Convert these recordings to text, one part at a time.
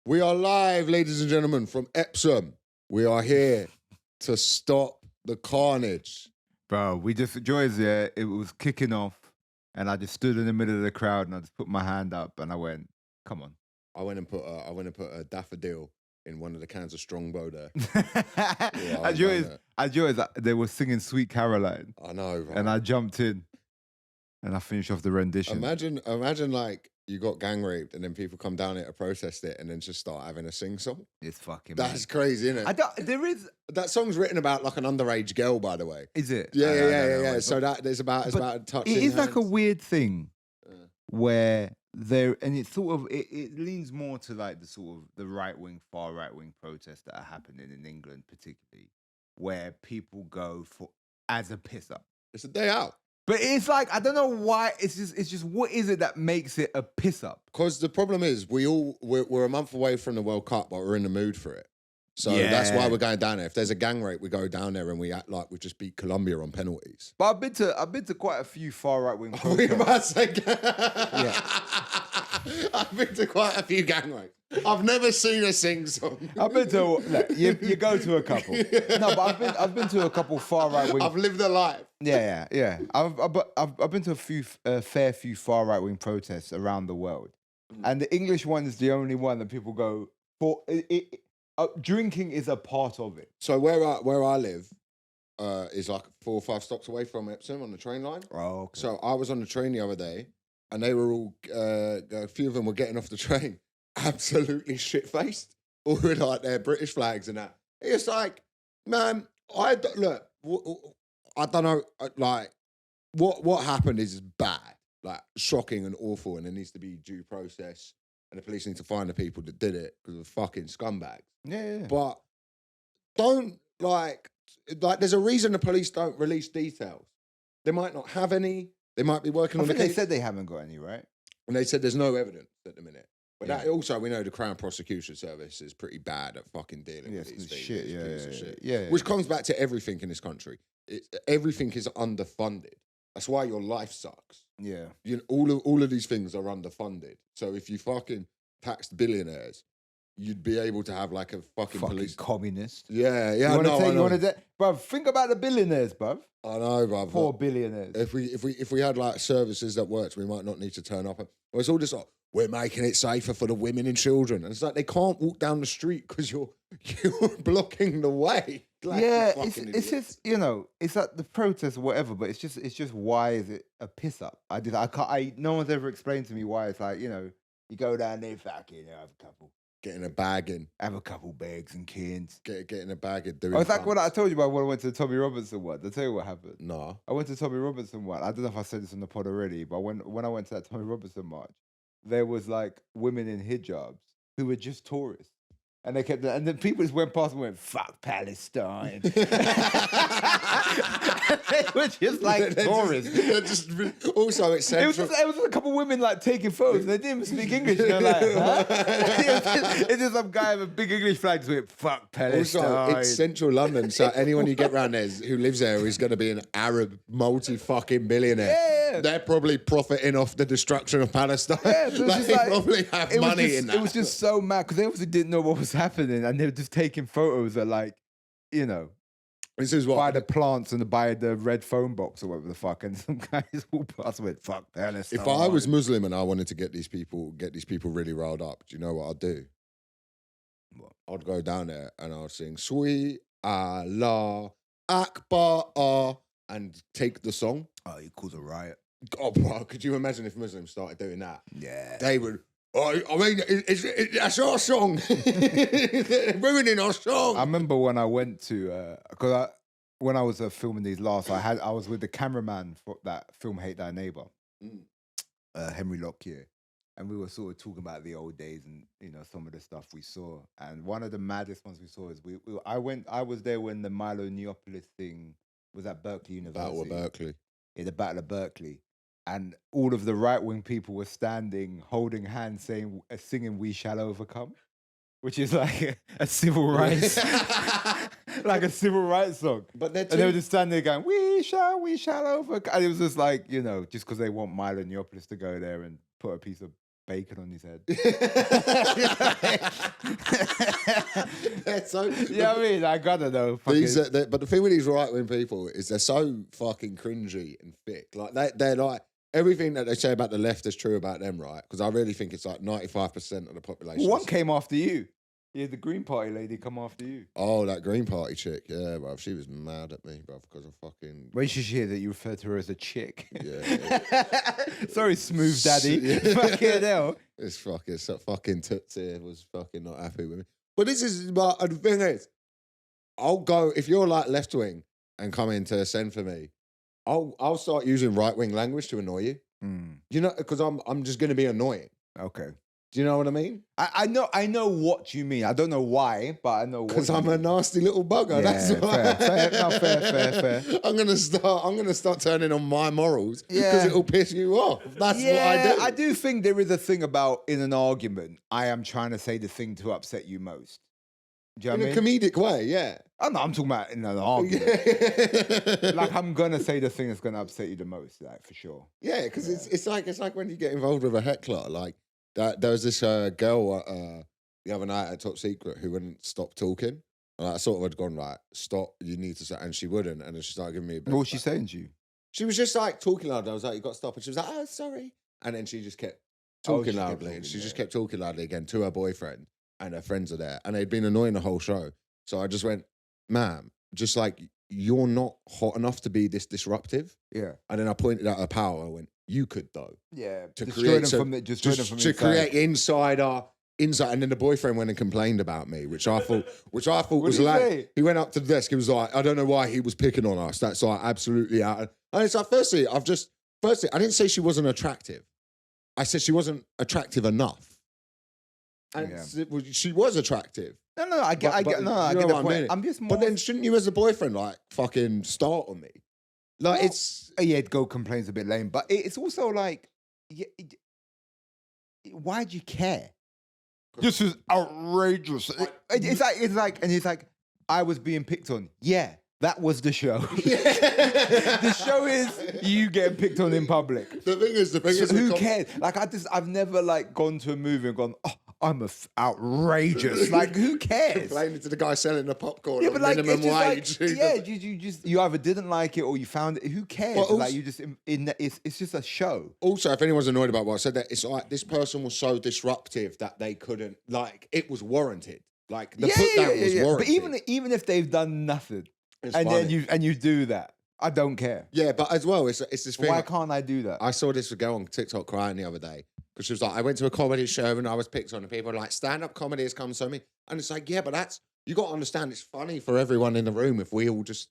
We are live, ladies and gentlemen, from Epsom. We are here to stop the carnage. Bro, we just enjoyed it. It was kicking off, and I just stood in the middle of the crowd, and I just put my hand up, and I went, "Come on." I went and put a daffodil in one of the cans of Strongbow there. I enjoyed that they were singing "Sweet Caroline." I know, bro. And I jumped in, and I finished off the rendition. Imagine like you got gang raped, and then people come down here to protest it, and then just start having a sing song. It's fucking. That's crazy, isn't it? There is that song's written about like an underage girl, by the way. Is it? Yeah. So it's about touching. It is like a weird thing where there, and it sort of it leans more to like the sort of the far right wing protests that are happening in England, particularly, where people go for as a piss up. It's a day out. But it's like, I don't know why. It's just what is it that makes it a piss up? Because the problem is we're a month away from the World Cup, but we're in the mood for it. So that's why we're going down there. If there's a gang rape, we go down there and we act like we just beat Colombia on penalties. But I've been to quite a few far right wing protests. We about to say, I've been to quite a few gang rapes. I've never seen a sing song. I've been to you go to a couple. No, but I've been to a couple far right wing. I've lived a life. Yeah. I've been to a fair few far right wing protests around the world, and the English one is the only one that people go for. Drinking is a part of it. So where I live is like 4 or 5 stops away from Epsom on the train line. Oh, okay. So I was on the train the other day, and they were all a few of them were getting off the train. Absolutely shit-faced, all with like their British flags and that. It's like, man, I don't know, like, what happened is bad, like, shocking and awful, and there needs to be due process, and the police need to find the people that did it, because they're fucking scumbags. Yeah. But don't, like, there's a reason the police don't release details. They might not have any, they might be working on the case. They said they haven't got any, right? And they said there's no evidence at the minute. But that also, we know the Crown Prosecution Service is pretty bad at fucking dealing with these things. Yeah. Which comes back to everything in this country. Everything is underfunded. That's why your life sucks. Yeah. You know, all of these things are underfunded. So if you fucking taxed billionaires, you'd be able to have like a fucking police communist. Yeah. You want to bruv, think about the billionaires, bruv. I know, bruv. Poor billionaires. If we had like services that worked, we might not need to turn up. Well, it's all just like, we're making it safer for the women and children. And it's like they can't walk down the street because you're blocking the way. Like, it's just, you know, it's like the protest or whatever, but it's just why is it a piss up? No one's ever explained to me why it's like, you know, you go down there, fucking have a couple. Getting a bag in. Have a couple bags and cans. Getting a bag in. It's like what I told you about when I went to the Tommy Robinson one. I'll tell you what happened. No. I went to Tommy Robinson one. I don't know if I said this on the pod already, but when I went to that Tommy Robinson march, there was like women in hijabs who were just tourists. And they kept, and then people just went past and went, "Fuck Palestine." They were just like tourists. Also, it's central. It was a couple of women like taking photos. And they didn't even speak English. They're like, huh? It's just some guy with a big English flag just went, "Fuck Palestine." Also, it's central London, so anyone you get around there who lives there is going to be an Arab multi-fucking billionaire. Yeah. They're probably profiting off the destruction of Palestine. Yeah, so they probably have money in that. It was just so mad because they obviously didn't know what was happening, and they were just taking photos at like, you know, this is what by the plants and by the red phone box or whatever the fuck, and some guys walked past and went, "Fuck Palestine." If I was Muslim and I wanted to get these people really riled up, do you know what I'd do? What? I'd go down there and I'd sing "Sweet Allah Akbar" and take the song. Oh, you cause a riot. Oh, bro, could you imagine if Muslims started doing that? Yeah, they would. I mean, that's our song. They're ruining our song. I remember when I went to when I was filming these last, I was with the cameraman for that film "Hate Thy Neighbor," Henry Lockyer, and we were sort of talking about the old days and, you know, some of the stuff we saw. And one of the maddest ones we saw is I was there when the Milo Yiannopoulos thing was at Berkeley University. Battle of Berkeley. Yeah, the Battle of Berkeley. And all of the right-wing people were standing, holding hands, singing "We Shall Overcome," which is like a civil rights, like a civil rights song. But and they were just standing there going, we shall overcome. And it was just like, you know, just because they want Milo Yiannopoulos to go there and put a piece of bacon on his head. They're so, Yeah, I mean, I gotta know. but the thing with these right-wing people is they're so fucking cringy and thick. Like they're like everything that they say about the left is true about them, right? Because I really think it's like 95% of the population. One came after you. Yeah, the Green Party lady come after you. Oh, that Green Party chick. Yeah, bruv. She was mad at me, bruv, because of fucking... When should she hear that you refer to her as a chick? Yeah. Sorry, smooth daddy. Yeah. Fucking hell. This fucking Tootsie was fucking not happy with me. But this is... But the thing is, I'll go... If you're like left-wing and come in to send for me, I'll start using right-wing language to annoy you. Mm. You know, because I'm just going to be annoying. Okay. Do you know what I mean? I know what you mean. I don't know why, but I know what. Because I'm a nasty little bugger. Yeah, That's why. Fair. I'm gonna start turning on my morals because it'll piss you off. That's what I do. I do think there is a thing about in an argument. I am trying to say the thing to upset you most. Do you know what I mean? In a comedic way, yeah. Oh no, I'm talking about in an argument. Like I'm gonna say the thing that's gonna upset you the most, like for sure. Yeah, because it's like when you get involved with a heckler, like. There was this girl the other night at Top Secret who wouldn't stop talking. And I sort of had gone, like, stop, you need to stop. And she wouldn't. And then she started giving me a bit. What was she saying to you? She was just like talking loud. I was like, you got to stop. And she was like, oh, sorry. And then she just kept talking loudly. And she just kept talking loudly again to her boyfriend. And her friends are there. And they'd been annoying the whole show. So I just went, ma'am, just like, you're not hot enough to be this disruptive. Yeah. And then I pointed out her power. I went, you could though. Yeah. To create insider, and then the boyfriend went and complained about me, which I thought was like, he went up to the desk. He was like, I don't know why he was picking on us. That's like absolutely out. And it's like, firstly, I didn't say she wasn't attractive. I said she wasn't attractive enough. And she was attractive. No, I get the point. I mean? I'm just more. But then shouldn't you as a boyfriend like fucking start on me? Like go complain's a bit lame, but it's also like, why'd you care? This is outrageous. It's like I was being picked on. Yeah, that was the show. The show is you getting picked on in public. The thing is, who cares? Like I've never like gone to a movie and gone, oh, I'm outrageous. Like who cares? Complaining to the guy selling the popcorn at like, minimum wage. Like, you either didn't like it or you found it. Who cares? Also, like you just it's just a show. Also, if anyone's annoyed about what I said, that it's like this person was so disruptive that they couldn't, like, it was warranted. Like the put down was warranted. But even if they've done nothing, then you do that, I don't care. Yeah, but as well, it's this thing. Why can't I do that? I saw this girl on TikTok crying the other day. Because she was like, I went to a comedy show and I was picked on, and people are like, stand-up comedy has come so me. And it's like, yeah, but you got to understand, it's funny for everyone in the room if we all just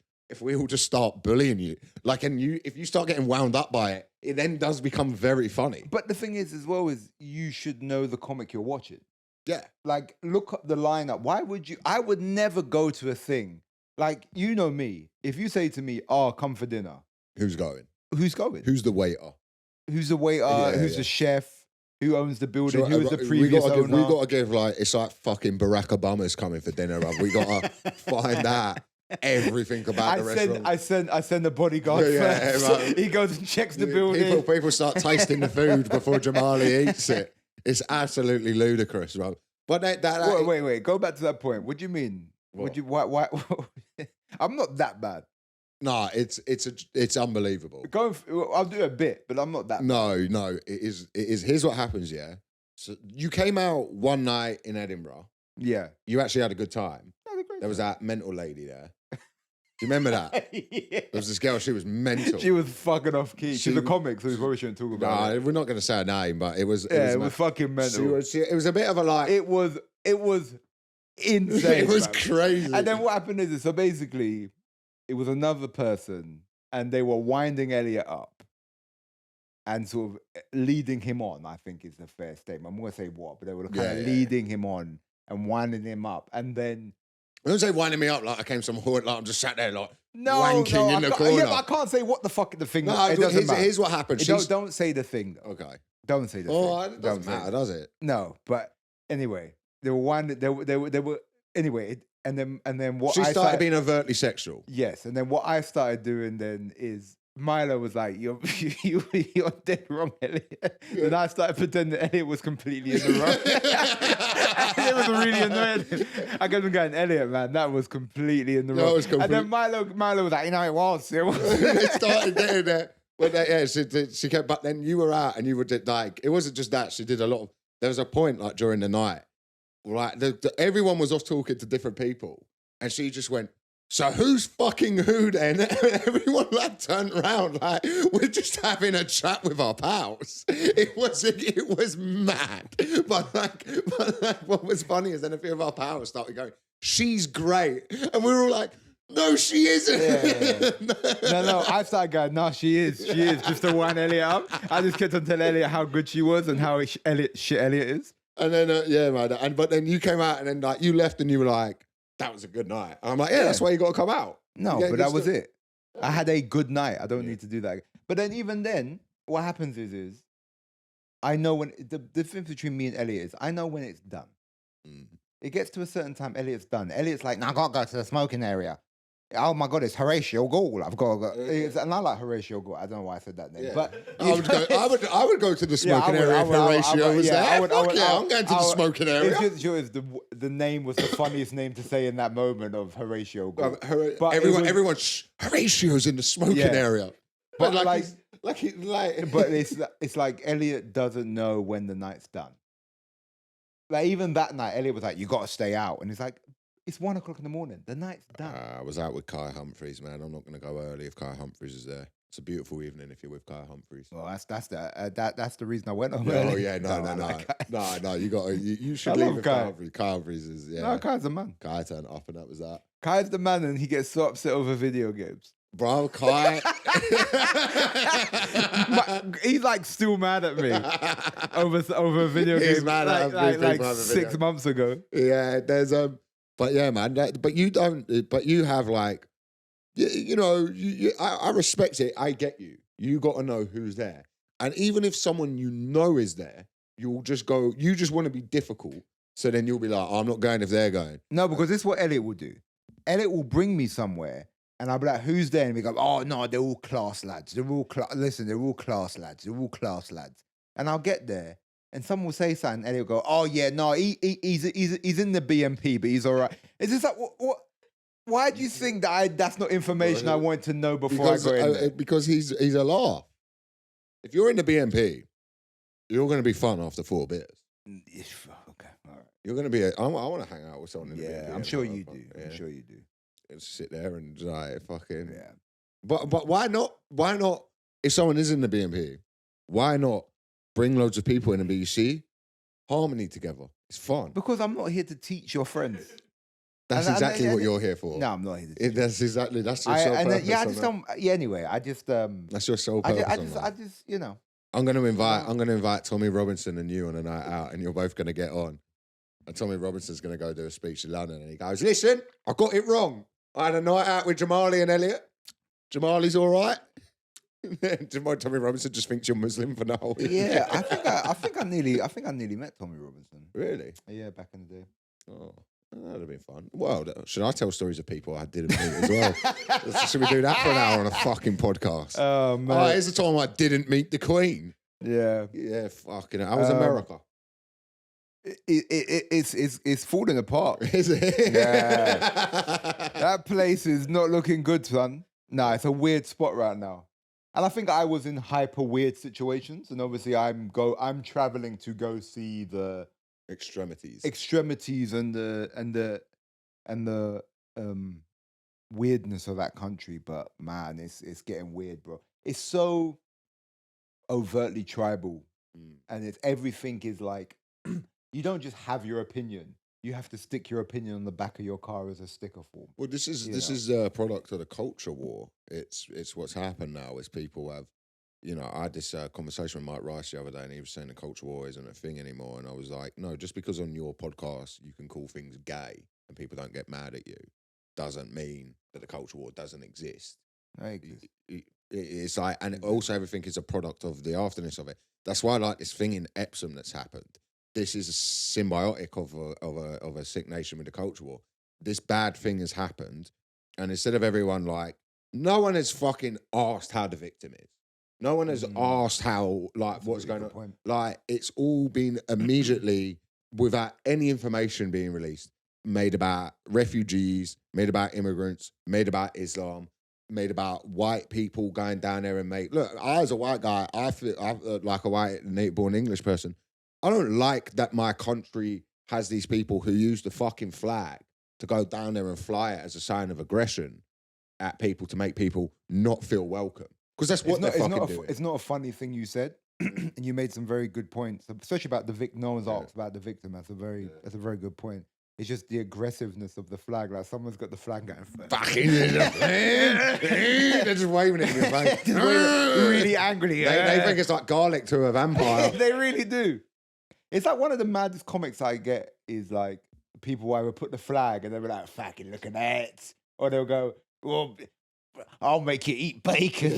start bullying you. Like, if you start getting wound up by it, it then does become very funny. But the thing is, as well, is you should know the comic you're watching. Yeah. Like, look at the lineup. Why would you? I would never go to a thing. Like, you know me. If you say to me, oh, come for dinner. Who's going? Who's going? Who's the waiter? Who's the waiter? Who's the chef? Who owns the building? Who was the previous owner? We got to give, like, it's like fucking Barack Obama's coming for dinner. We got to find out everything about the restaurant. I send the bodyguard first. Right. He goes and checks the building. People start tasting the food before Jamali eats it. It's absolutely ludicrous, right? But wait. Go back to that point. What do you mean? What? Why? I'm not that bad. Nah, it's unbelievable. I'll do a bit, but I'm not that. No, it is. Here's what happens. Yeah, so you came out one night in Edinburgh. Yeah, you actually had a good time. There was that mental lady there. Do you remember that? Yeah. There was this girl. She was mental. She was fucking off key. She's a comic, so we probably shouldn't talk about it. We're not going to say her name, but it was. It was fucking mental. It was a bit of a like. It was insane. It was crazy. And then what happened is, so basically, it was another person, and they were winding Elliot up and sort of leading him on, I think is the fair statement. I'm going to say what, but they were kind of leading him on and winding him up. And then... I don't say winding me up like I came some hood, like I'm just sat there like wanking in the corner. Yeah, but I can't say what the fuck the thing... No, here's what happened. Don't say the thing, though. Okay. Don't say the thing. Oh, it doesn't matter, does it? No, but anyway, they were winding... They were... Anyway... And then what she started being overtly sexual. Yes, and then what I started doing then is Milo was like, you're dead wrong, Elliot. Then I started pretending that Elliot was completely in the wrong. It was really annoying. I kept on going, Elliot, man, that was completely in the wrong. And then Milo was like, it was. They started getting there. But she kept, but then you were out and you were like, it wasn't just that. She did a lot of, there was a point like during the night, like everyone was off talking to different people. And she just went, so who's fucking who then? Everyone like turned around like we're just having a chat with our pals. It was mad. But what was funny is then a few of our pals started going, she's great. And we were all like, no, she isn't. Yeah. No, I started going, no, she is. She is. Just to wind Elliot up. I just kept on telling Elliot how good she was and how shit Elliot is. And then, yeah, man. But then you came out and then like you left and you were like, that was a good night. And I'm like, yeah, that's why you got to come out. No, but that was it. I had a good night. I don't need to do that. But then even then, what happens is I know when, the difference between me and Elliot is I know when it's done. It gets to a certain time, Elliot's done. Elliot's like, no, I got to go to the smoking area. Oh my God, it's Horatio Gall. I've got to go. And I like Horatio Gall. I don't know why I said that name. Yeah. But I would go to the smoking area if Horatio was there. I'm going to the smoking area. The name was the funniest name to say in that moment of Horatio Gall. But everyone, Horatio's in the smoking area. But but it's like Elliot doesn't know when the night's done. Like even that night, Elliot was like, you got to stay out. And he's like, it's 1 o'clock in the morning. The night's done. I was out with Kai Humphries, man. I'm not going to go early if Kai Humphries is there. It's a beautiful evening if you're with Kai Humphries. Well, that's the reason I went on. Oh yeah, no. You should leave with Kai Humphries. Kai Humphries is No, Kai's the man. Kai turned up and that was that. Kai's the man, and he gets so upset over video games. Bro, Kai, he's like still mad at me over a video game. He's mad at me like 6 months ago. Yeah, there's but yeah, man. But you don't. But you have like, you know. I respect it. I get you. You got to know who's there. And even if someone you know is there, you'll just go. You just want to be difficult. So then you'll be like, oh, I'm not going if they're going. No, because this is what Elliot will do. Elliot will bring me somewhere, and I'll be like, who's there? And we go, oh no, they're all class lads. They're all they're all class lads. They're all class lads. And I'll get there. And someone will say something, and he'll go, "Oh yeah, no, he's in the BMP, but he's all right." It's just like, what? Why do you think that that's not information I wanted to know before I go in there? Because he's a laugh. If you're in the BMP, you're going to be fun after 4 beers. Okay, all right. You're going to be. I want to hang out with someone in the BMP. I'm sure you do. I'm sure you do. Just sit there and like fucking. Yeah. But why not? Why not? If someone is in the BMP, why not? Bring loads of people in and be, harmony together. It's fun. Because I'm not here to teach your friends. That's exactly what you're here for. No, I'm not here to teach. That's your sole purpose. I just don't. Yeah, anyway, I just. That's your sole purpose. I just, you know. I'm going to invite Tommy Robinson and you on a night out, and you're both going to get on. And Tommy Robinson's going to go do a speech in London, and he goes, "Listen, I got it wrong. I had a night out with Jamali and Elliot. Jamali's all right." Tommy Robinson just thinks you're Muslim for the whole evening. Yeah, I think I nearly met Tommy Robinson. Really? Yeah, back in the day. Oh, that'd have been fun. Well, should I tell stories of people I didn't meet as well? Should we do that for an hour on a fucking podcast? Oh man! Oh, here's the time I didn't meet the Queen. Yeah. Yeah, fucking. How was America? It's falling apart. Is it? Yeah. That place is not looking good, son. Nah, it's a weird spot right now. And I think I was in hyper weird situations, and obviously I'm traveling to go see the extremities and the weirdness of that country. But man, it's getting weird, bro. It's so overtly tribal, and everything is like you don't just have your opinion. You have to stick your opinion on the back of your car as a sticker form. Well, this is a product of the culture war. It's what's happened now is people have, I had this conversation with Mike Rice the other day, and he was saying the culture war isn't a thing anymore. And I was like, no, just because on your podcast you can call things gay and people don't get mad at you, doesn't mean that the culture war doesn't exist. It's like, and also everything is a product of the afterness of it. That's why I like this thing in Epsom that's happened. This is a symbiotic of a sick nation with the culture war. This bad thing has happened, and instead of everyone like no one has fucking asked how the victim is. No one has asked how, like, That's a what's really going good on. point. Like, it's all been immediately, without any information being released, made about refugees, made about immigrants, made about Islam, made about white people going down there and look, I as a white guy, I feel like a white native-born English person. I don't like that my country has these people who use the fucking flag to go down there and fly it as a sign of aggression at people to make people not feel welcome. Because that's what they're fucking doing. It's not a funny thing you said, and you made some very good points, especially about the victim. No one's asked about the victim. That's a very good point. It's just the aggressiveness of the flag. Like someone's got the flag going. Fucking they're just waving it in your face. Really angrily. They think it's like garlic to a vampire. They really do. It's like one of the maddest comics I get is like people either put the flag and they'll be like, fucking look at that. Or they'll go, well, I'll make you eat bacon.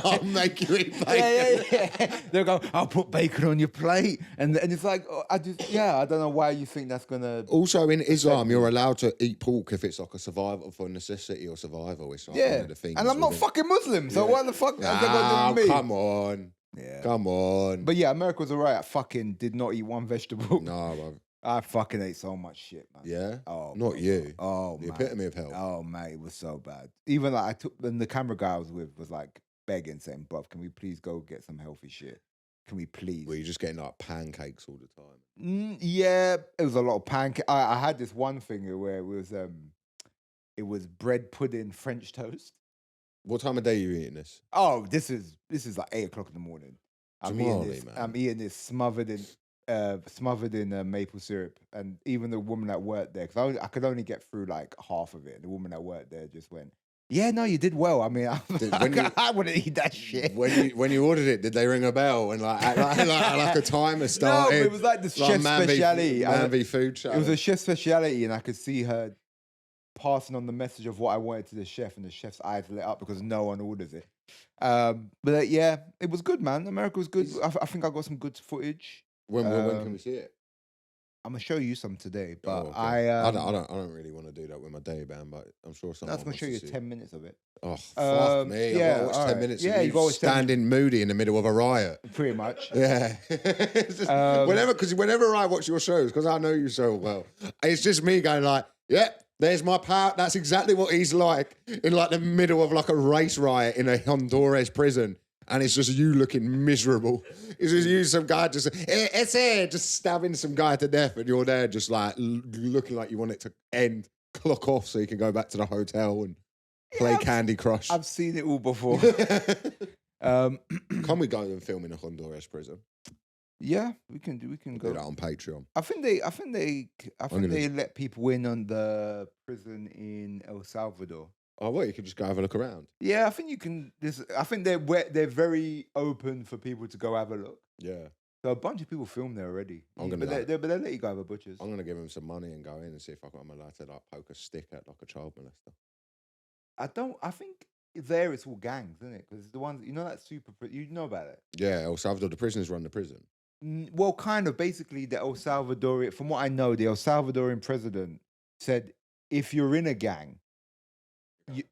I'll make you eat bacon. Yeah. They'll go, I'll put bacon on your plate. And it's like, I don't know why you think that's going to... Also, in Islam, you're allowed to eat pork if it's like a survival for necessity or survival. It's like one of the things. And I'm not fucking Muslim, so why the fuck has that got to do with me? Come on. Yeah. Come on. But yeah, America was all right. I fucking did not eat one vegetable. No, bro. I fucking ate so much shit, man. Yeah? Oh, not you. Oh, the man. epitome of hell. Oh, man, it was so bad. Even like the camera guy I was with was like begging, saying, bruv, can we please go get some healthy shit? Can we please? Were you just getting like pancakes all the time? Yeah, it was a lot of pancakes. I had this one thing where it was bread pudding French toast. What time of day are you eating this? Oh, this is like 8 o'clock in the morning. I'm eating this smothered in maple syrup, and even the woman that worked there, because I could only get through like half of it. And the woman that worked there just went, "Yeah, no, you did well. I mean, I wouldn't eat that shit." When you ordered it, did they ring a bell and like a timer started? No, it was like the chef's speciality. Man food show. It was a chef's speciality, and I could see her passing on the message of what I wanted to the chef, and the chef's eyes lit up because no one orders it. But yeah, it was good, man. America was good. I think I got some good footage. When can we see it? I'm gonna show you some today, but okay. I don't really want to do that with my day band, but I'm sure someone. I was gonna show you 10 minutes of it. Oh fuck me! Yeah, I've watched 10 minutes. Yeah, you got standing moody in the middle of a riot. Pretty much. Yeah. Whenever I watch your shows, because I know you so well, it's just me going like, yeah. There's my power. That's exactly what he's like in like the middle of like a race riot in a Honduras prison. And it's just you looking miserable. It's just you, some guy just stabbing some guy to death, and you're there just like looking like you want it to end, clock off so you can go back to the hotel and play Candy Crush. I've seen it all before. Can we go and film in a Honduras prison? Yeah, we can go. Do that on Patreon. I think they let people in on the prison in El Salvador. Oh, well, you can just go have a look around. Yeah, I think you can. I think they're very open for people to go have a look. Yeah. So a bunch of people film there already. But they let you go have a butcher's. I'm gonna give them some money and go in and see if I'm allowed to like poke a stick at like a child molester. I think there it's all gangs, isn't it? Because the ones that super. You know about it. Yeah, El Salvador. The prisoners run the prison. Well, kind of. Basically, the El Salvadorian. From what I know, the El Salvadorian president said, if you're in a gang.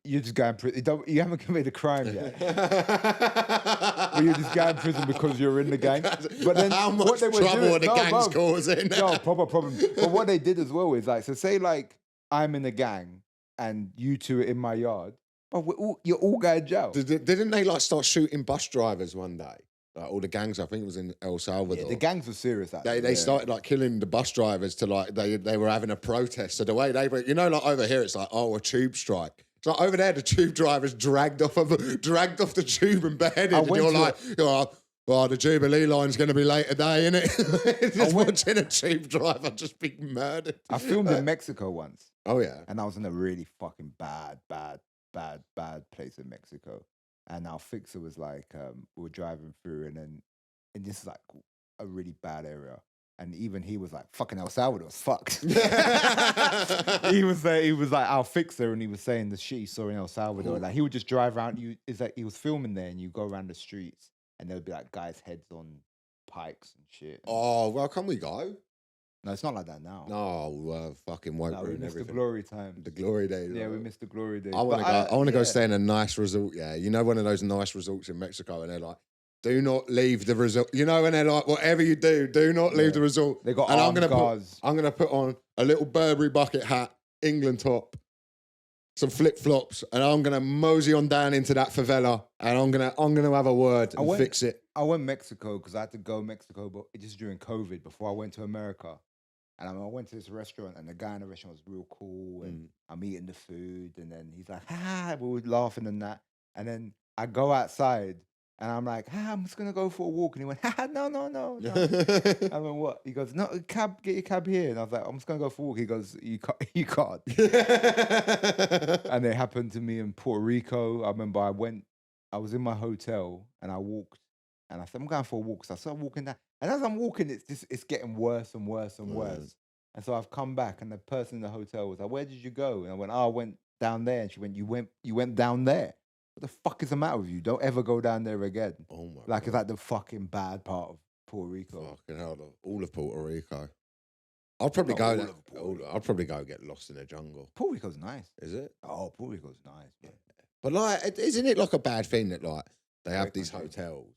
You just go in prison. You haven't committed a crime yet. But you just go in prison because you're in the gang. But then how much trouble are the gangs causing? No, proper problem. But what they did as well is like, so say like I'm in a gang and you two are in my yard, but you're all going to jail. Didn't they like start shooting bus drivers one day? Like all the gangs, I think it was in El Salvador. Yeah, the gangs were serious. They started like killing the bus drivers to like they were having a protest. So the way they were, like over here, it's like a tube strike. So over there, the tube drivers dragged off the tube and beheaded. And you're like, the Jubilee line's going to be late today, isn't it? Just watching a tube driver just be murdered. I filmed in Mexico once. Oh, yeah. And I was in a really fucking bad place in Mexico. And our fixer was like, we were driving through and this is like a really bad area. And even he was like, fucking El Salvador's fucked. He was like our fixer, and he was saying the shit he saw in El Salvador. Like he would just drive around. He was filming there, and you go around the streets, and there would be like guys' heads on pikes and shit. Oh, well, can we go? No, it's not like that now. No, fucking won't No, we ruin missed the everything. glory time. The glory days. Yeah, we missed the glory days. I want to But go. I want to go yeah. stay in a nice resort. Yeah, you know, one of those nice resorts in Mexico, and they're like, "Do not leave the resort." You know, and they're like, "Whatever you do not leave the resort." They got and armed guards. I'm gonna put on a little Burberry bucket hat, England top, some flip flops, and I'm gonna mosey on down into that favela, and I'm gonna have a word and fix it. I went Mexico because I had to go Mexico, but just during COVID before I went to America. And I went to this restaurant, and the guy in the restaurant was real cool, and I'm eating the food, and then he's like, we were laughing and that. And then I go outside, and I'm like, I'm just gonna go for a walk. And he went, no. I went, what? He goes, no, get your cab here. And I was like, I'm just gonna go for a walk. He goes, you can't. And it happened to me in Puerto Rico. I remember I was in my hotel, and I walked, and I said, I'm going for a walk. So I started walking down. And as I'm walking, it's getting worse and worse and worse. And so I've come back, and the person in the hotel was like, where did you go? And I went, I went down there. And she went, you went down there? What the fuck is the matter with you? Don't ever go down there again. Oh my God. It's God. like the fucking bad part of Puerto Rico. Fucking hell, all of Puerto Rico. I'd probably go there. I'd probably go get lost in the jungle. Puerto Rico's nice. Is it? Oh, Puerto Rico's nice. Yeah. But like, isn't it like a bad thing that like they have these hotels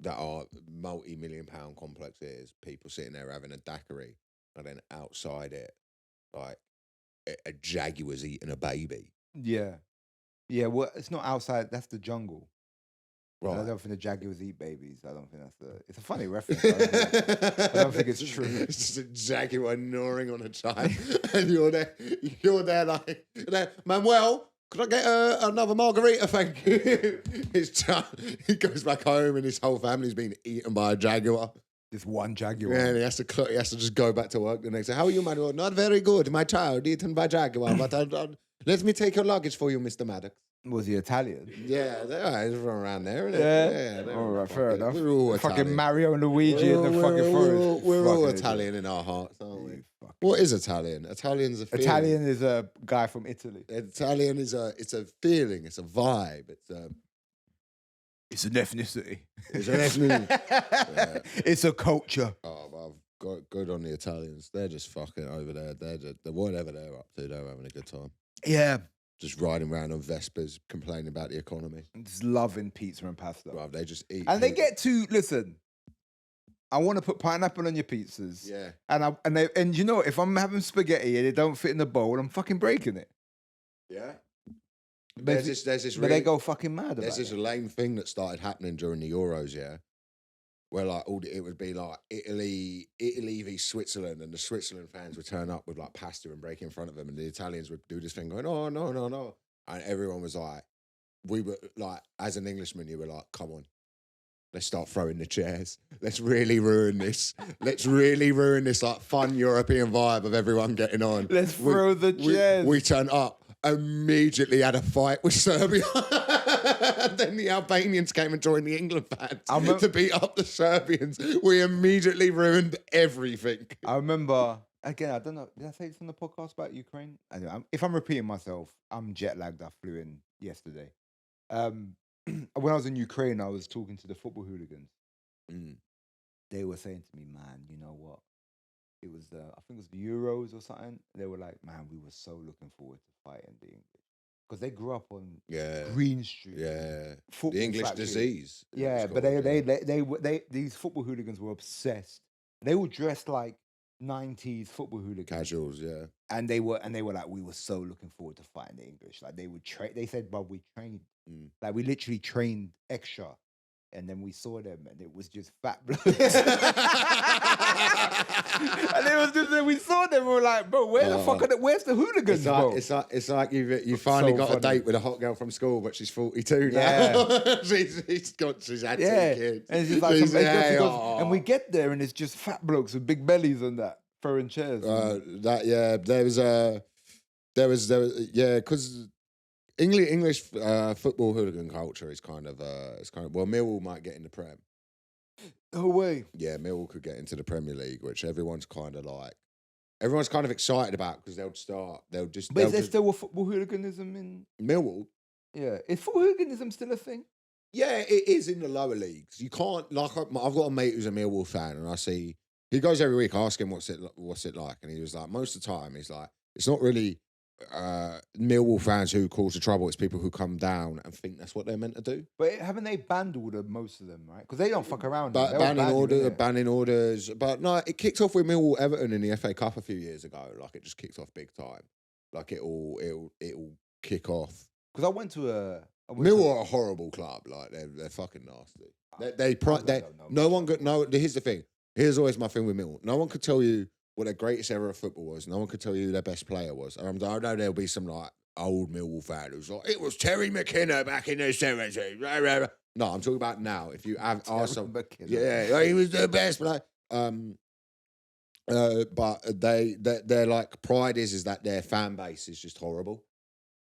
that are multi-million-pound complexes, people sitting there having a daiquiri, and then outside it, like a jaguar's eating a baby. Yeah. Yeah, well, it's not outside. That's the jungle. Right. I don't think the jaguars eat babies. I don't think it's a funny reference. I don't think it's true. It's just a jaguar gnawing on a child, and you're there like, Manuel, could I get another margarita, thank you? He goes back home, and his whole family's been eaten by a jaguar. This one jaguar. Yeah, and he has to just go back to work the next day. How are you, Manuel? Not very good. My child eaten by jaguar, but let me take your luggage for you, Mr. Maddox. Was he Italian? Yeah, he's from around there, isn't it? Yeah. All right, fair enough. We're all fucking Italian. Mario and Luigi in the fucking forest. We're all Italian in our hearts, aren't we? What is Italian? Italian's a feeling. Italian is a guy from Italy. Italian is it's a feeling, it's a vibe, it's an ethnicity. It's an ethnicity. It's a culture. Oh, I've got good on the Italians. They're just fucking over there. They're whatever they're up to. They're having a good time. Yeah. Just riding around on Vespers, complaining about the economy. Just loving pizza and pasta. Right, they just eat. And they get to, listen, I want to put pineapple on your pizzas. Yeah. And you know, if I'm having spaghetti and it don't fit in the bowl, I'm fucking breaking it. Yeah. But they go fucking mad about it. There's this lame thing that started happening during the Euros, yeah, where like it would be like Italy v Switzerland, and the Switzerland fans would turn up with like pasta and break in front of them, and the Italians would do this thing going, oh no, and everyone was like, we were like, as an Englishman, you were like, come on, let's start throwing the chairs. Let's really ruin this. Let's really ruin this like fun European vibe of everyone getting on. Let's throw the chairs. We turn up. Immediately had a fight with Serbia. And then the Albanians came and joined the England fans to beat up the Serbians. We immediately ruined everything. I remember, again, I don't know, did I say this on the podcast about Ukraine? Anyway, if I'm repeating myself, I'm jet lagged. I flew in yesterday. When I was in Ukraine, I was talking to the football hooligans. They were saying to me, man, you know what? It was, I think it was the Euros or something. They were like, man, we were so looking forward to fighting the English. Because they grew up on Green Street. Yeah. The English disease. Yeah, but these football hooligans were obsessed. They were dressed like 90s football hooligans. Casuals, yeah. And they were like, we were so looking forward to fighting the English. Like they would they said, but we trained. Like we literally trained extra. And then we saw them, and it was just fat blokes. And it was just, we saw them, we were like, bro, where the fuck where's the hooligans, bro? It's like you finally got a date with a hot girl from school, but she's 42 now. Yeah. she's had 2 kids. And it's just like and we get there, and it's just fat blokes with big bellies and that, throwing chairs. Because English football hooligan culture is kind of well, Millwall might get in the Prem. No way. Yeah, Millwall could get into the Premier League, which everyone's kind of excited about because But is there still a football hooliganism in Millwall? Yeah, is football hooliganism still a thing? Yeah, it is in the lower leagues. You can't I've got a mate who's a Millwall fan, and I see He goes every week, ask him what's it like, and he was like, most of the time, he's like, it's not really Millwall fans who cause the trouble. It's people who come down and think that's what they're meant to do. But haven't they banned most of them, right? Because they don't fuck around. But banning orders. But no, it kicked off with Millwall Everton in the FA Cup a few years ago. Like it just kicked off big time. Like it'll kick off. Because I went to Millwall are a horrible club. Like they're fucking nasty. Here's the thing. Here's always my thing with Millwall. No one could tell you what their greatest era of football was. No one could tell you who their best player was. And I know there'll be some like old Millwall fan who's like, it was Terry McKenna back in the 70s. No, I'm talking about now. If you ask yeah, he was the best player. But their like pride is that their fan base is just horrible.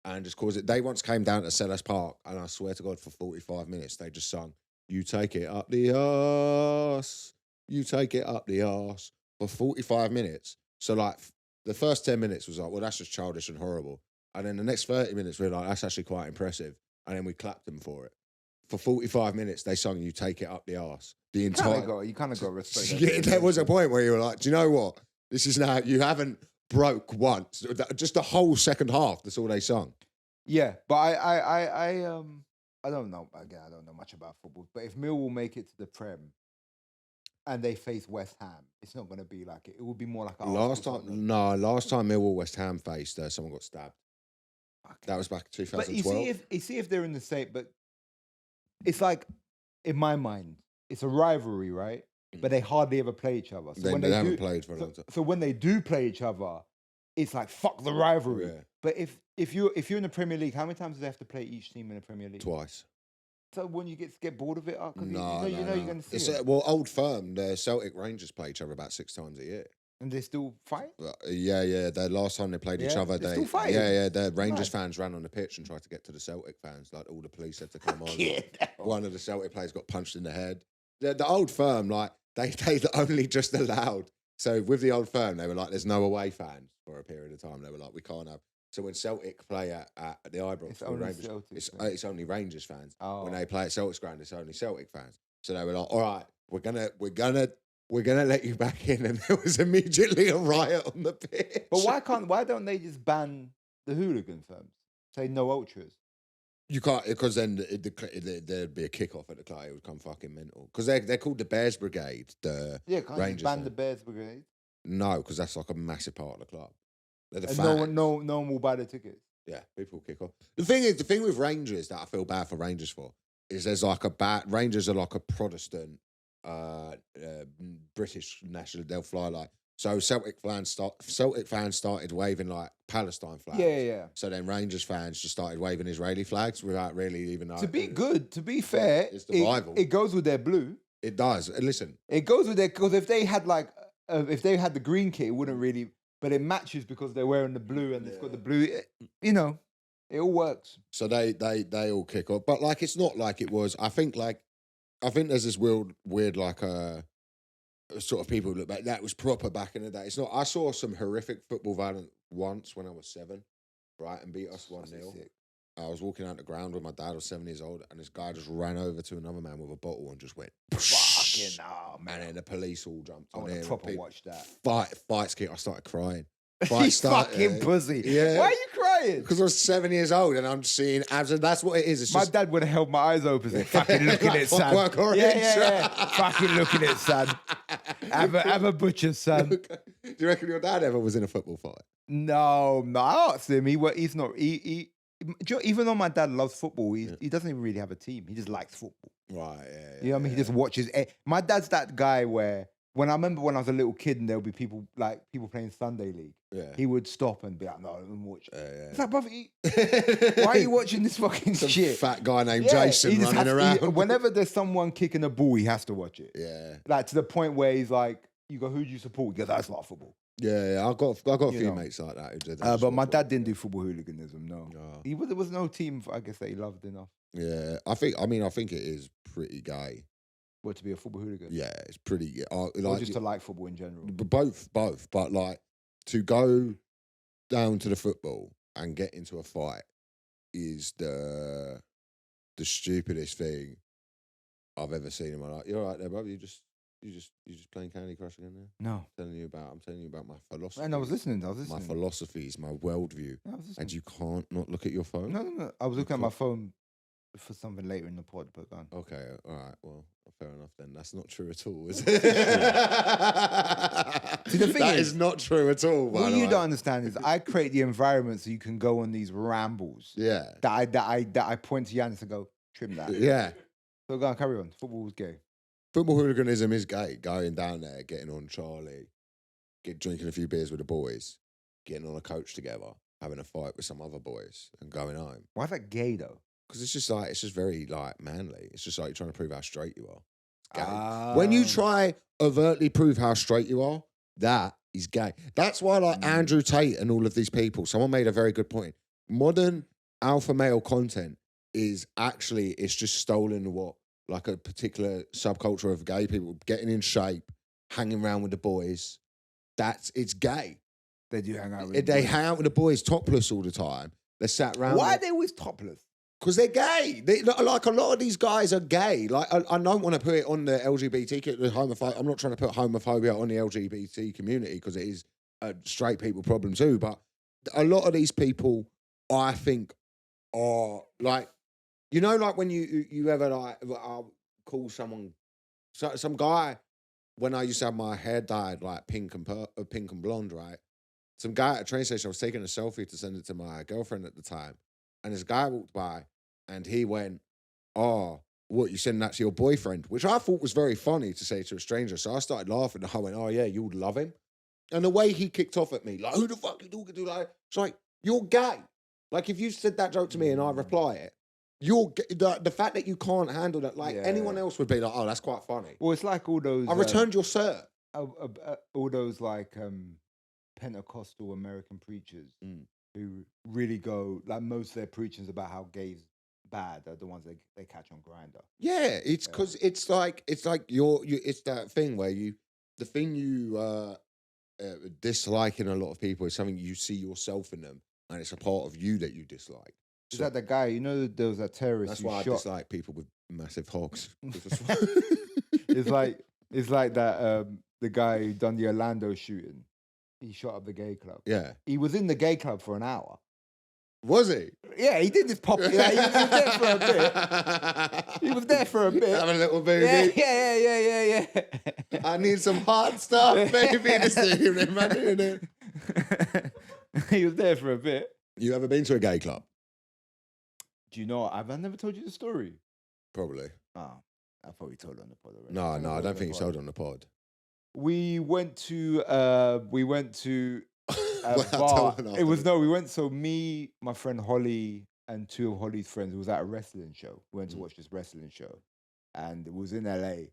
And just cause it. They once came down to Selhurst Park, and I swear to God, for 45 minutes, they just sung, "You take it up the arse. You take it up the arse," for 45 minutes. So, like, the first 10 minutes was like, well, that's just childish and horrible. And then the next 30 minutes, we were like, that's actually quite impressive. And then we clapped them for it. For 45 minutes, they sung "You Take It Up the Arse." The entire... You kind of got respect. Yeah, there was a point where you were like, do you know what? This is now... You haven't broke once. Just the whole second half, that's all they sung. Yeah, but I don't know. Again, I don't know much about football. But if Millwall make it to the Prem, and they face West Ham, it's not going to be like it. It would be more like last time Millwall West Ham faced, someone got stabbed. Okay. That was back in 2012. But you see if they're in the same, but it's like, in my mind, it's a rivalry, right? But they hardly ever play each other. So they haven't played for a long time. So when they do play each other, it's like fuck the rivalry. Yeah. But if you're in the Premier League, how many times do they have to play each team in the Premier League? Twice. So when you get bored of it, no, you're going to see it. Well, Old Firm, the Celtic Rangers play each other about 6 times a year. And they still fight? Yeah. The last time they played each other, they still fight. Yeah. The Rangers fans ran on the pitch and tried to get to the Celtic fans. Like all the police had to come on. One of the Celtic players got punched in the head. The Old Firm, like they only just allowed. So with the Old Firm, they were like, there's no away fans for a period of time. They were like, we can't have. So when Celtic play at the Ibrox, it's only Rangers fans. Oh. When they play at Celtic's ground, it's only Celtic fans. So they were like, all right, we're gonna let you back in, and there was immediately a riot on the pitch. But why don't they just ban the hooligan terms? Say no ultras. You can't, because then there'd be a kickoff at the club. It would come fucking mental. Because they're called the Bears Brigade. Can't Rangers you ban the Bears Brigade? No, because that's like a massissive part of the club. No one will buy the tickets. Yeah, people kick off. The thing with Rangers that I feel bad for Rangers for is there's like Rangers are like a Protestant British national. They'll fly like. So Celtic fans started waving like Palestine flags. Yeah. So then Rangers fans just started waving Israeli flags without really even knowing. To be fair, it's the rival. It goes with their blue. It does. Listen, it goes with their, because if they had the green kit, it wouldn't really. But it matches because they're wearing the blue and it's got the blue. It all works. So they all kick off, but like it's not like it was. I think there's this weird like sort of people look back. That was proper back in the day. It's not. I saw some horrific football violence once when I was 7, right, and beat us 1-0. I was walking out the ground with my dad. I was 7 years old, and this guy just ran over to another man with a bottle and just went, fucking hell, man. And then the police all jumped on there. I proper watch that. Fights kick. I started crying. You fucking pussy. Yeah. Why are you crying? Because I was 7 years old and I'm seeing abs, and that's what it is. It's my dad would have held my eyes open and fucking looking at son. Yeah. Fucking looking at son. Have a butcher, son. Do you reckon your dad ever was in a football fight? No. I asked him. He's not. Even though my dad loves football, he doesn't even really have a team. He just likes football. Right, yeah. You know what I mean? He just watches. My dad's that guy where, when I remember when I was a little kid and there would be people playing Sunday League, he would stop and be like, no, I'm watching. It's like, brother, why are you watching this fucking shit? Fat guy named Jason running around. Whenever there's someone kicking a ball, he has to watch it. Yeah. Like to the point where he's like, you go, who do you support? He goes, that's not football. Yeah, I got a few mates like that who did that. But my dad didn't do football hooliganism. No, there was no team. I guess that he loved enough. Yeah, I think it is pretty gay. What, to be a football hooligan? Yeah, it's pretty. Or just to like football in general. Both. But like to go down to the football and get into a fight is the stupidest thing I've ever seen in my life. You're right there, brother. You just You just playing Candy Crush again there? No. I'm telling you about my philosophy. And I was listening. My philosophies, my worldview. I was listening. And you can't not look at your phone? No. I was looking at my phone for something later in the pod, but gone. Okay, all right. Well, fair enough then. That's not true at all, is it? See, the thing is not true at all. What you don't understand is I create the environment so you can go on these rambles. Yeah. That I point to Yanis and go, trim that. Yeah. So go on, carry on. Football was gay. Football hooliganism is gay. Going down there, getting on Charlie, drinking a few beers with the boys, getting on a coach together, having a fight with some other boys, and going home. Why is that gay though? Because it's just very like manly. It's just like you're trying to prove how straight you are. It's gay. When you try overtly prove how straight you are, that is gay. That's why like Andrew Tate and all of these people, someone made a very good point. Modern alpha male content is actually, it's just stolen what like a particular subculture of gay people getting in shape, hanging around with the boys. It's gay. They do hang out with They hang out with the boys topless all the time. They're sat around. Why are they always topless? Because they're gay. Like a lot of these guys are gay. Like I don't want to put it on the LGBT, the homophobia. I'm not trying to put homophobia on the LGBT community because it is a straight people problem too. But a lot of these people, I think, are like, you know, like when you ever like call someone, some guy, when I used to have my hair dyed like pink and blonde, right? Some guy at a train station, I was taking a selfie to send it to my girlfriend at the time. And this guy walked by and he went, "Oh, what, you sending that to your boyfriend?" Which I thought was very funny to say to a stranger. So I started laughing and I went, "Oh yeah, you would love him." And the way he kicked off at me, like, "Who the fuck you talking to?" Like, it's like, you're gay. Like if you said that joke to me and I reply it, the fact that you can't handle that, like anyone else would be like, "Oh, that's quite funny." Well, it's like all those. I returned your cert. All those like Pentecostal American preachers who really go, like most of their preachings about how gay's bad are the ones they catch on Grindr. Yeah, it's because it's like it's that thing where the thing you dislike in a lot of people is something you see yourself in them, and it's a part of you that you dislike. Is that the guy? You know, there was that terrorist. That's why I dislike people with massive hogs. It's like that. The guy who done the Orlando shooting. He shot up the gay club. Yeah, he was in the gay club for an hour. Was he? Yeah, he did this pop. Yeah, he was there for a bit. He was there for a bit. Having a little baby. Yeah. I need some hot stuff, baby, this evening, man. He was there for a bit. You ever been to a gay club? Do you know what? I've never told you the story. Probably. Oh, I probably told it on the pod already. No, I don't think you told it on the pod. We went to a bar. We went, so me, my friend Holly, and two of Holly's friends, it was at a wrestling show. We went to watch this wrestling show. And it was in LA.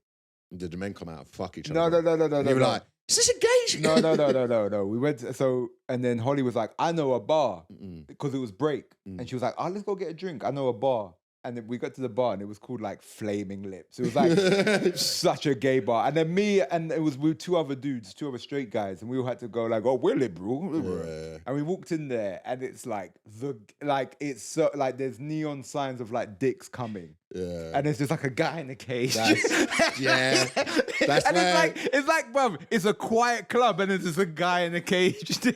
Did the men come out and fuck each other? No. You were like, is this a gay show? No. We went and then Holly was like, I know a bar, because it was break. And she was like, oh, let's go get a drink. I know a bar. And then we got to the bar and it was called like Flaming Lips. It was like such a gay bar. And then me and it was with two other straight guys, and we all had to go like, "Oh, we're liberal." Yeah. And we walked in there and it's like it's so like there's neon signs of like dicks coming. Yeah. And there's just like a guy in a cage. That's it's like, bruv, it's a quiet club and there's just a guy in a cage. And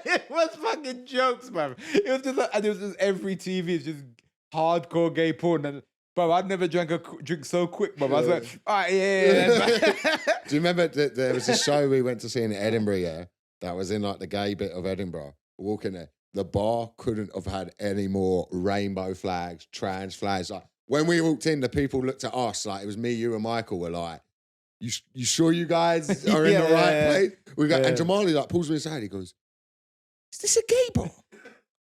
it was fucking jokes, man. It was just like, and it was just every TV is just hardcore gay porn. And bro, I'd never drank a drink so quick, bro. I was like, all right, yeah. Do you remember that there was a show we went to see in Edinburgh, yeah? That was in like the gay bit of Edinburgh. Walking there. The bar couldn't have had any more rainbow flags, trans flags. Like when we walked in, the people looked at us like it was me, you, and Michael were like, You sure you guys are in the right place? And Jamali like pulls me aside. He goes, "Is this a gay bar?"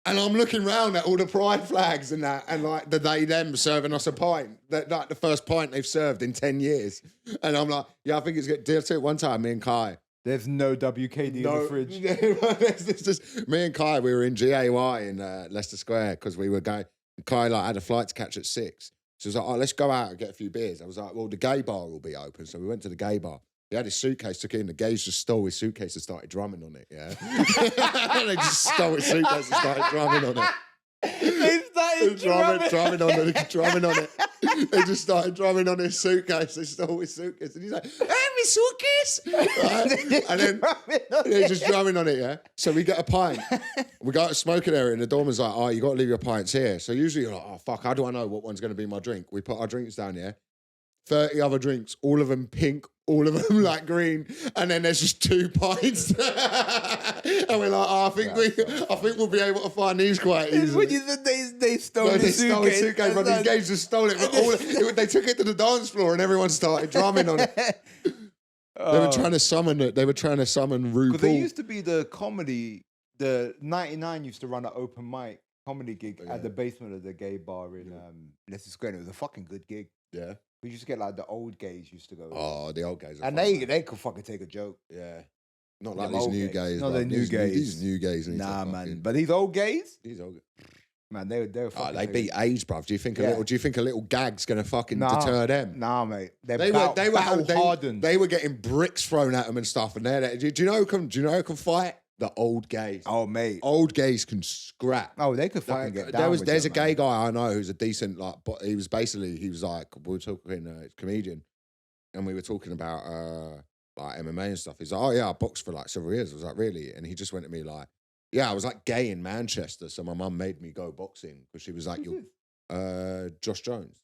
And I'm looking round at all the pride flags and that, and like them serving us a pint. That like the first pint they've served in 10 years. And I'm like, yeah, I think it's good. Did I say it one time? Me and Kai. There's no WKD in the fridge. It's just me and Kai. We were in GAY in Leicester Square because we were going. Kai like had a flight to catch at 6. So he was like, "Oh, let's go out and get a few beers." I was like, "Well, the gay bar will be open." So we went to the gay bar. He had his suitcase, took it in. The gays just stole his suitcase and started drumming on it, yeah? They just stole his suitcase and started drumming on it. They started drumming on it. They just started drumming on his suitcase. They stole his suitcase. And he's like, hey, my suitcase! Right? And then they're just drumming on it, yeah? So we get a pint. We go to a smoking area and the doorman's like, oh, you got to leave your pints here. So usually you're like, oh, fuck, how do I know what one's going to be my drink? We put our drinks down here. 30 other drinks, all of them pink, all of them like green, and then there's just 2 pints. And we're like, oh, I think we'll be able to find these quite easily. When you said they stole They stole his suitcase, but these gays just stole it. But they took it to the dance floor and everyone started drumming on it. They were trying to summon it. They were trying to summon RuPaul. Because there used to be the comedy, the 99 used to run an open mic comedy gig at the basement of the gay bar in Leicester Square. It was a fucking good gig. Yeah. We used to get like the old gays used to go. Oh, the old gays. And they could fucking take a joke. Yeah. Not like these new gays. Not the new gays. These new gays. Nah, man. But these old gays? These old gays. Man, they were fucking. They beat age, bruv. Do you think a little gag's gonna fucking deter them? Nah, mate. They were hardened. They were getting bricks thrown at them and stuff. And do you know who can fight? The old gays. Oh, mate. Old gays can scrap. Oh, they could fucking get down. There's a gay guy I know who's a decent, like, but he was like, we were talking, comedian, and we were talking about, like, MMA and stuff. He's like, oh, yeah, I boxed for, like, several years. I was like, really? And he just went to me like, yeah, I was, like, gay in Manchester, so my mum made me go boxing, because she was like, Josh Jones.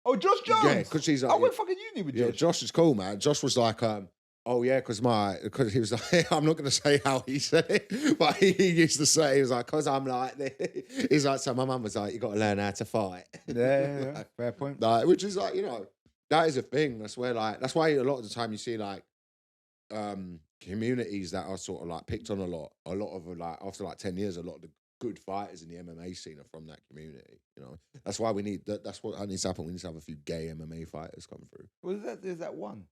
Oh, Josh Jones? Yeah, because she's like... I went fucking uni with Josh. Yeah, Josh is cool, man. Josh was like, oh yeah, because he was like, I'm not going to say how he said it, but he used to say, he was like, because I'm like this. He's like, so my mum was like, you got to learn how to fight. Yeah, like, fair point. Like, which is like, that is a thing. That's why a lot of the time you see like communities that are sort of like picked on a lot of like, after like 10 years, a lot of the good fighters in the MMA scene are from that community. That's why that's what needs to happen. We need to have a few gay MMA fighters come through. Well, there's that one.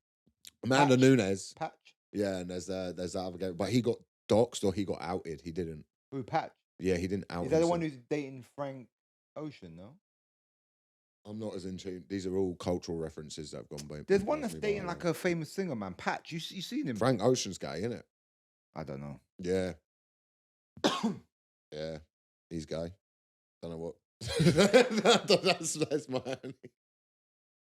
Amanda Nunes. Patch? Yeah, and there's that other guy. But he got doxed or he got outed. He didn't. Who, Patch? Yeah, he didn't out Is that the one who's dating Frank Ocean, no? I'm not as in tune. These are all cultural references that have gone by. There's one that's dating like a famous singer, man. Patch, you seen him? Frank Ocean's gay, isn't it? I don't know. Yeah. Yeah, he's gay. Don't know what. That's my only.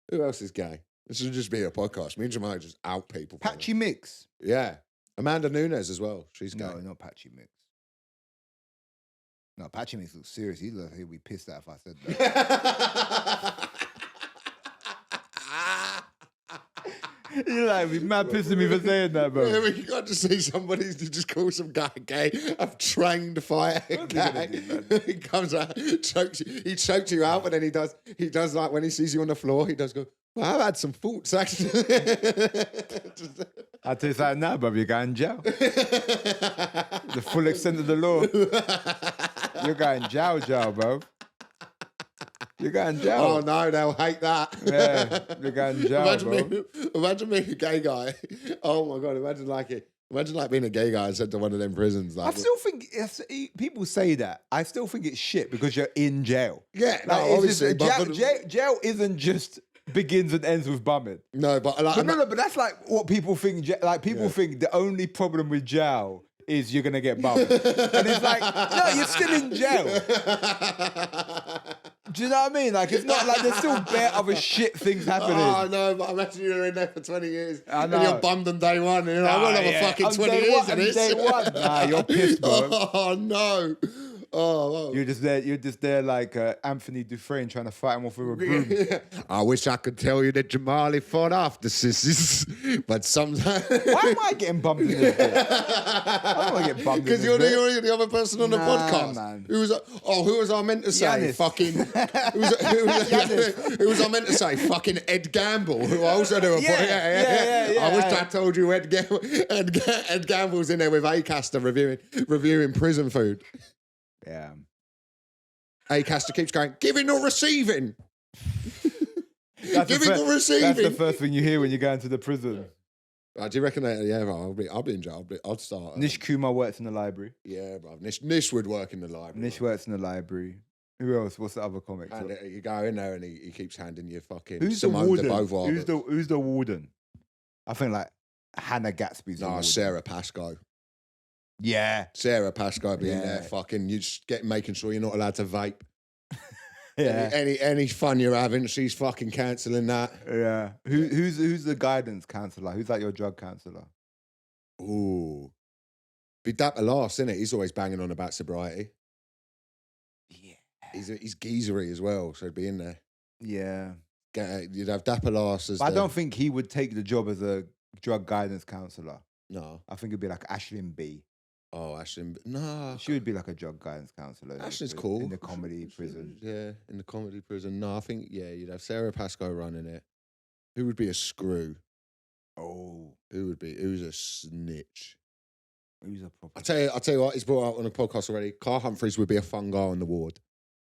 Who else is gay? This should just be a podcast. Me and Jamali just out people. Patchy Mix. Yeah. Amanda Nunes as well. She's gay. No, not Patchy Mix. No, Patchy Mix looks serious. He'll be pissed out if I said that. You're like, be mad pissing me for saying that, bro. Yeah, but you got to see somebody who just call some guy gay. I've trained to fight a guy. He comes out, chokes you. He chokes you out, but then he does like when he sees you on the floor, he does go, well, I've had some thoughts, actually. I'll tell you something now, bro. You're going in jail. The full extent of the law. You're going jail, bro. You're going jail. Oh, no, they'll hate that. Yeah, you're going jail, imagine being a gay guy. Oh, my God, imagine like being a gay guy and sent to one of them prisons. Like, I still think, people say that. I still think it's shit because you're in jail. Yeah, like, no, obviously. Jail isn't just begins and ends with bumming. No, but like, but that's like what people think. Like people think the only problem with jail is you're gonna get bummed, and it's like, no, you're still in jail. Do you know what I mean? Like, it's not like there's still bare other shit things happening. Oh, no, but imagine you're in there for 20 years I know. and you're bummed on day one. And you're like, I won't have a fucking 20 years in this. Day one. Nah, you're pissed, bro. Oh, no. Oh, You're just there like Anthony Dufresne trying to fight him off with a broom. I wish I could tell you that Jamali fought off the sissies, but sometimes... Why am I getting bumped in this bit? I don't want to get bumped in this bit. Because you're the other person on the podcast. Man. Who was I meant to say? Giannis. Fucking... who was I meant to say? Fucking Ed Gamble, who I also do a podcast. Yeah. I wish I told you Ed Gamble's in there with Acaster reviewing prison food. Yeah. Acaster keeps going, giving or receiving? Giving or receiving? That's the first thing you hear when you go into the prison. Do you reckon that? Yeah, bro, I'll be in jail. I'll start. Nish Kumar works in the library. Yeah, bro. Nish would work in the library. Nish works in the library. Who else? What's the other comic? And you go in there and he keeps handing you fucking Who's Simone the warden? de Beauvoir. Who's the warden? I think like Hannah Gatsby's the warden. Sarah Pascoe. Yeah. Sarah Pascoe being there fucking, making sure you're not allowed to vape. Yeah. Any fun you're having, she's fucking cancelling that. Yeah. Who's the guidance counsellor? Who's like your drug counsellor? Ooh. Be Dapper Last, isn't it? He's always banging on about sobriety. Yeah. He's geezery as well, so he'd be in there. Yeah. You'd have Dapper Last as But I don't think he would take the job as a drug guidance counsellor. No. I think it'd be like Ashlyn B. Oh, Ashlyn. No. She would be like a drug guidance counsellor. Ashlyn's cool. In the comedy prison. Yeah, in the comedy prison. No, I think, you'd have Sarah Pascoe running it. Who would be a screw? Oh. Who's a snitch? Who's a proper... I'll tell you what, he's brought out on the podcast already. Carl Humphreys would be a fun guy on the ward.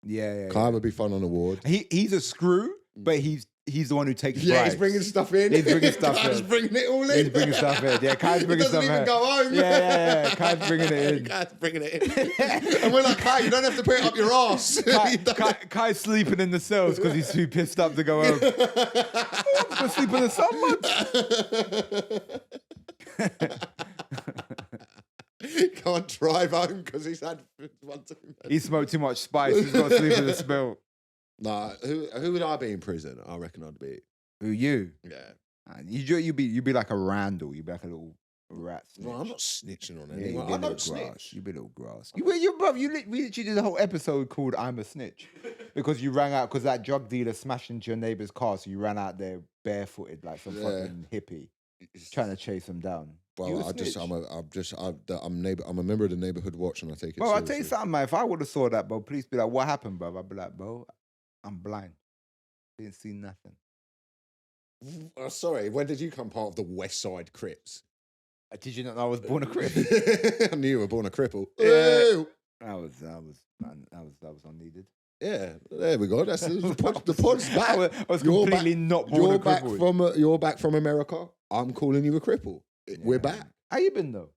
Yeah. Carl would be fun on the ward. He's a screw, but he's the one who takes bribes. Yeah, he's bringing stuff in. He's bringing stuff in. Kai's bringing it all in. He's bringing stuff in. Yeah, Kai's bringing stuff in. He doesn't even go home. Yeah. Kai's bringing it in. Kai's bringing it in. And we're like, Kai, you don't have to put it up your arse. Kai's sleeping in the cells because he's too pissed up to go home. I'm going to sleep in the sun, Can't drive home because he's had one too much. He smoked too much spice. He's got to sleep in the spill. Nah, who would I be in prison? I reckon I'd be. Who, you? Yeah. You'd be like a Randall. You'd be like a little rat snitch. No, I'm not snitching on Yeah, anyone. I don't snitch. You'd be a little grass. We literally did a whole episode called I'm a Snitch because you ran out because that drug dealer smashed into your neighbour's car, so you ran out there barefooted like some fucking hippie trying to chase him down. Bro, I'm a member of the neighborhood watch, and I take it. Bro, seriously. I'll tell you something, man. If I would have saw that, bro, please be like, what happened, bro? I'd be like, bro, I'm blind. Didn't see nothing. Sorry, when did you come part of the West Side Crips? Did you not know I was born a crip? I knew you were born a cripple. Yeah. That was unneeded. Yeah, there we go. That's the pod's back. I was completely not born a cripple. You're back from America. I'm calling you a cripple. Yeah. We're back. How you been though?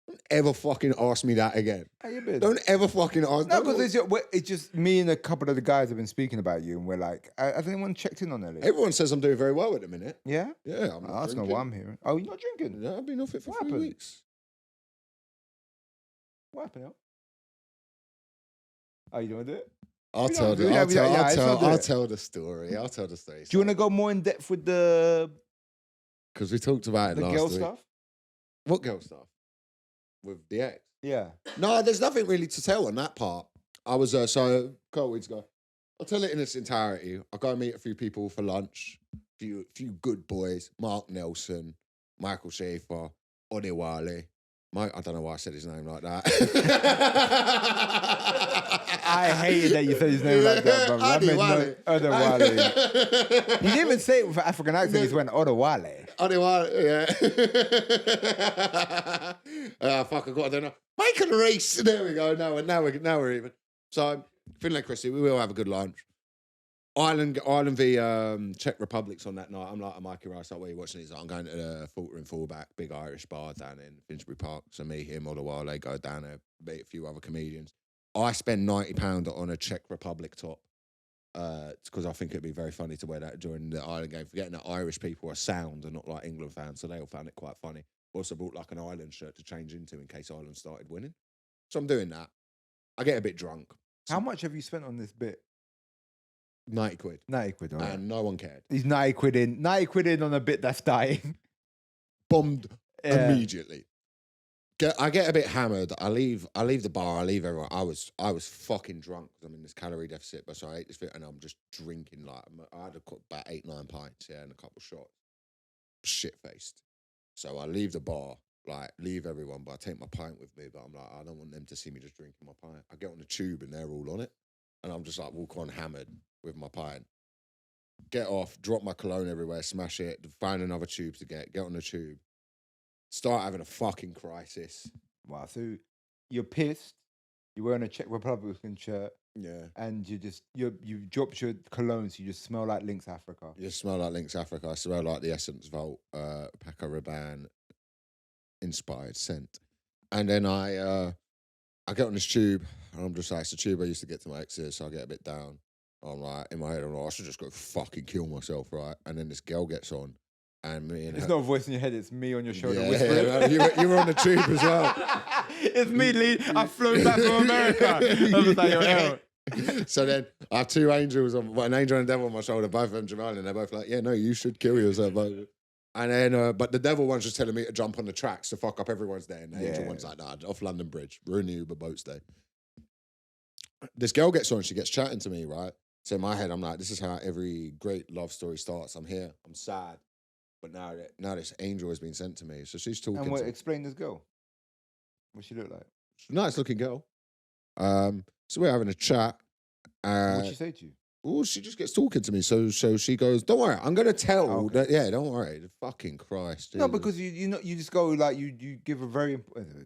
Don't ever fucking ask me that again. How you been? Don't ever fucking ask. No, because it's just me and a couple of the guys have been speaking about you, and we're like, has anyone checked in on Elliot? Everyone says I'm doing very well at the minute. Yeah? Yeah, I'm not that's not what I'm hearing. Oh, you're not drinking? Yeah, I've been off it for 3 weeks. What happened? Oh, you don't do it? I'll tell the story. I'll tell the story. Do you want to go more in depth with the... Because we talked about it last week. The girl stuff? What girl stuff? With the ex? Yeah. No, there's nothing really to tell on that part. I was, so a couple weeks ago, I'll tell it in its entirety. I'll go and meet a few people for lunch. A few good boys. Mark Nelson, Michael Schaefer, Odewale. I don't know why I said his name like that. I hated that you said his name like that, bro. Odewale. He didn't even say it with an African accent. He just went Odewale. Odewale, yeah. Fuck, I don't know. Michael Reese. There we go. Now we're even. So, Finlay Christie, we will have a good lunch. Ireland v Czech Republic's on that night. I'm like, Mikey Rice, like, where are you watching this? I'm going to the Falter and Fallback, big Irish bar down in Finsbury Park. So me, him, all the while, they go down there, meet a few other comedians. I spend £90 on a Czech Republic top because I think it'd be very funny to wear that during the Ireland game, forgetting that Irish people are sound and not like England fans, so they all found it quite funny. Also bought like an Ireland shirt to change into in case Ireland started winning. So I'm doing that. I get a bit drunk. How much have you spent on this bit? 90 quid. 90 quid, all right. And no one cared. He's 90 quid in. 90 quid in on a bit that's dying. Bombed immediately. I get a bit hammered. I leave the bar. I leave everyone. I was fucking drunk because I'm in this calorie deficit. But so I ate this bit and I'm just drinking like I had about 8-9 pints, and a couple shots. Shit faced. So I leave the bar, like leave everyone, but I take my pint with me. But I'm like, I don't want them to see me just drinking my pint. I get on the tube and they're all on it, and I'm just like walk on hammered with my pint. Get off, drop my cologne everywhere, smash it, find another tube to get on the tube. Start having a fucking crisis. Wow, so you're pissed, you're wearing a Czech Republican shirt, yeah, and you dropped your cologne, so you just smell like Lynx Africa. You smell like Lynx Africa. I smell like the Essence Vault, Paco Rabanne inspired scent. And then I get on this tube, and I'm just like, it's the tube I used to get to my exes, so I get a bit down. I'm like, in my head, I'm like, I should just go fucking kill myself, right? And then this girl gets on, and me and it's her... not a voice in your head, it's me on your shoulder whispering. Yeah, you were on the tube as well. It's me, Lee. I've flown back from America. I was like, yo, So then I have two angels, an angel and a devil on my shoulder, both of them Jamali, and they're both like, yeah, no, you should kill yourself. And then, but the devil one's just telling me to jump on the tracks to fuck up everyone's day. And the angel one's like, nah, off London Bridge, ruin the Uber boats day. This girl gets on, she gets chatting to me, right? So in my head, I'm like, this is how every great love story starts. I'm here, I'm sad. But now this angel has been sent to me. So she's talking And to explain this girl. What she look like? nice looking girl. So we're having a chat. What'd she say to you? Oh, she just gets talking to me. So she goes, don't worry, I'm gonna tell Okay. that. Yeah, don't worry. Fucking Christ. No, Jesus. because you just go like you give a very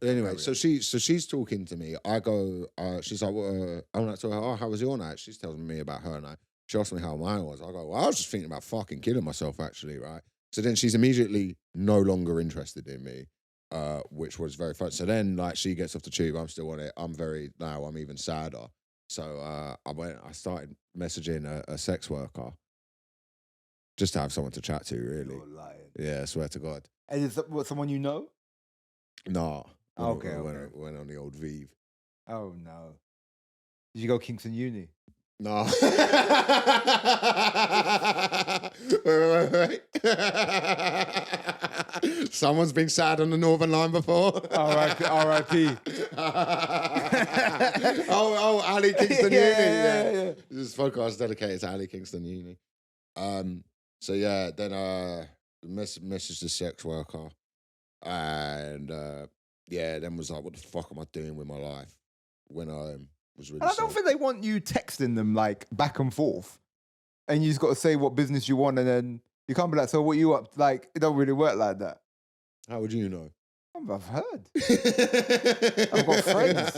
Anyway, so she's talking to me. I go, she's like, well, I'm like, so how was your night? She's telling me about her night. She asked me how mine was. I go, well, I was just thinking about fucking killing myself, actually, right? So then she's immediately no longer interested in me, which was very fun. So then, like, she gets off the tube. I'm still on it. I'm even sadder. So I started messaging a sex worker just to have someone to chat to, really. You're lying. Yeah, I swear to God. And is that someone you know? No. Okay. Went on the old Vive. Oh no. Did you go Kingston Uni? No. wait. Someone's been sad on the Northern Line before. R.I.P. oh, Ali Kingston Uni. Yeah. This podcast is dedicated to Ali Kingston Uni. So yeah, then messaged the sex worker, and then was like, what the fuck am I doing with my life? When I was really. And I don't think they want you texting them like back and forth, and you just got to say what business you want, and then you can't be like, so what you up? Like, it don't really work like that. How would you know? I've heard. I've got friends.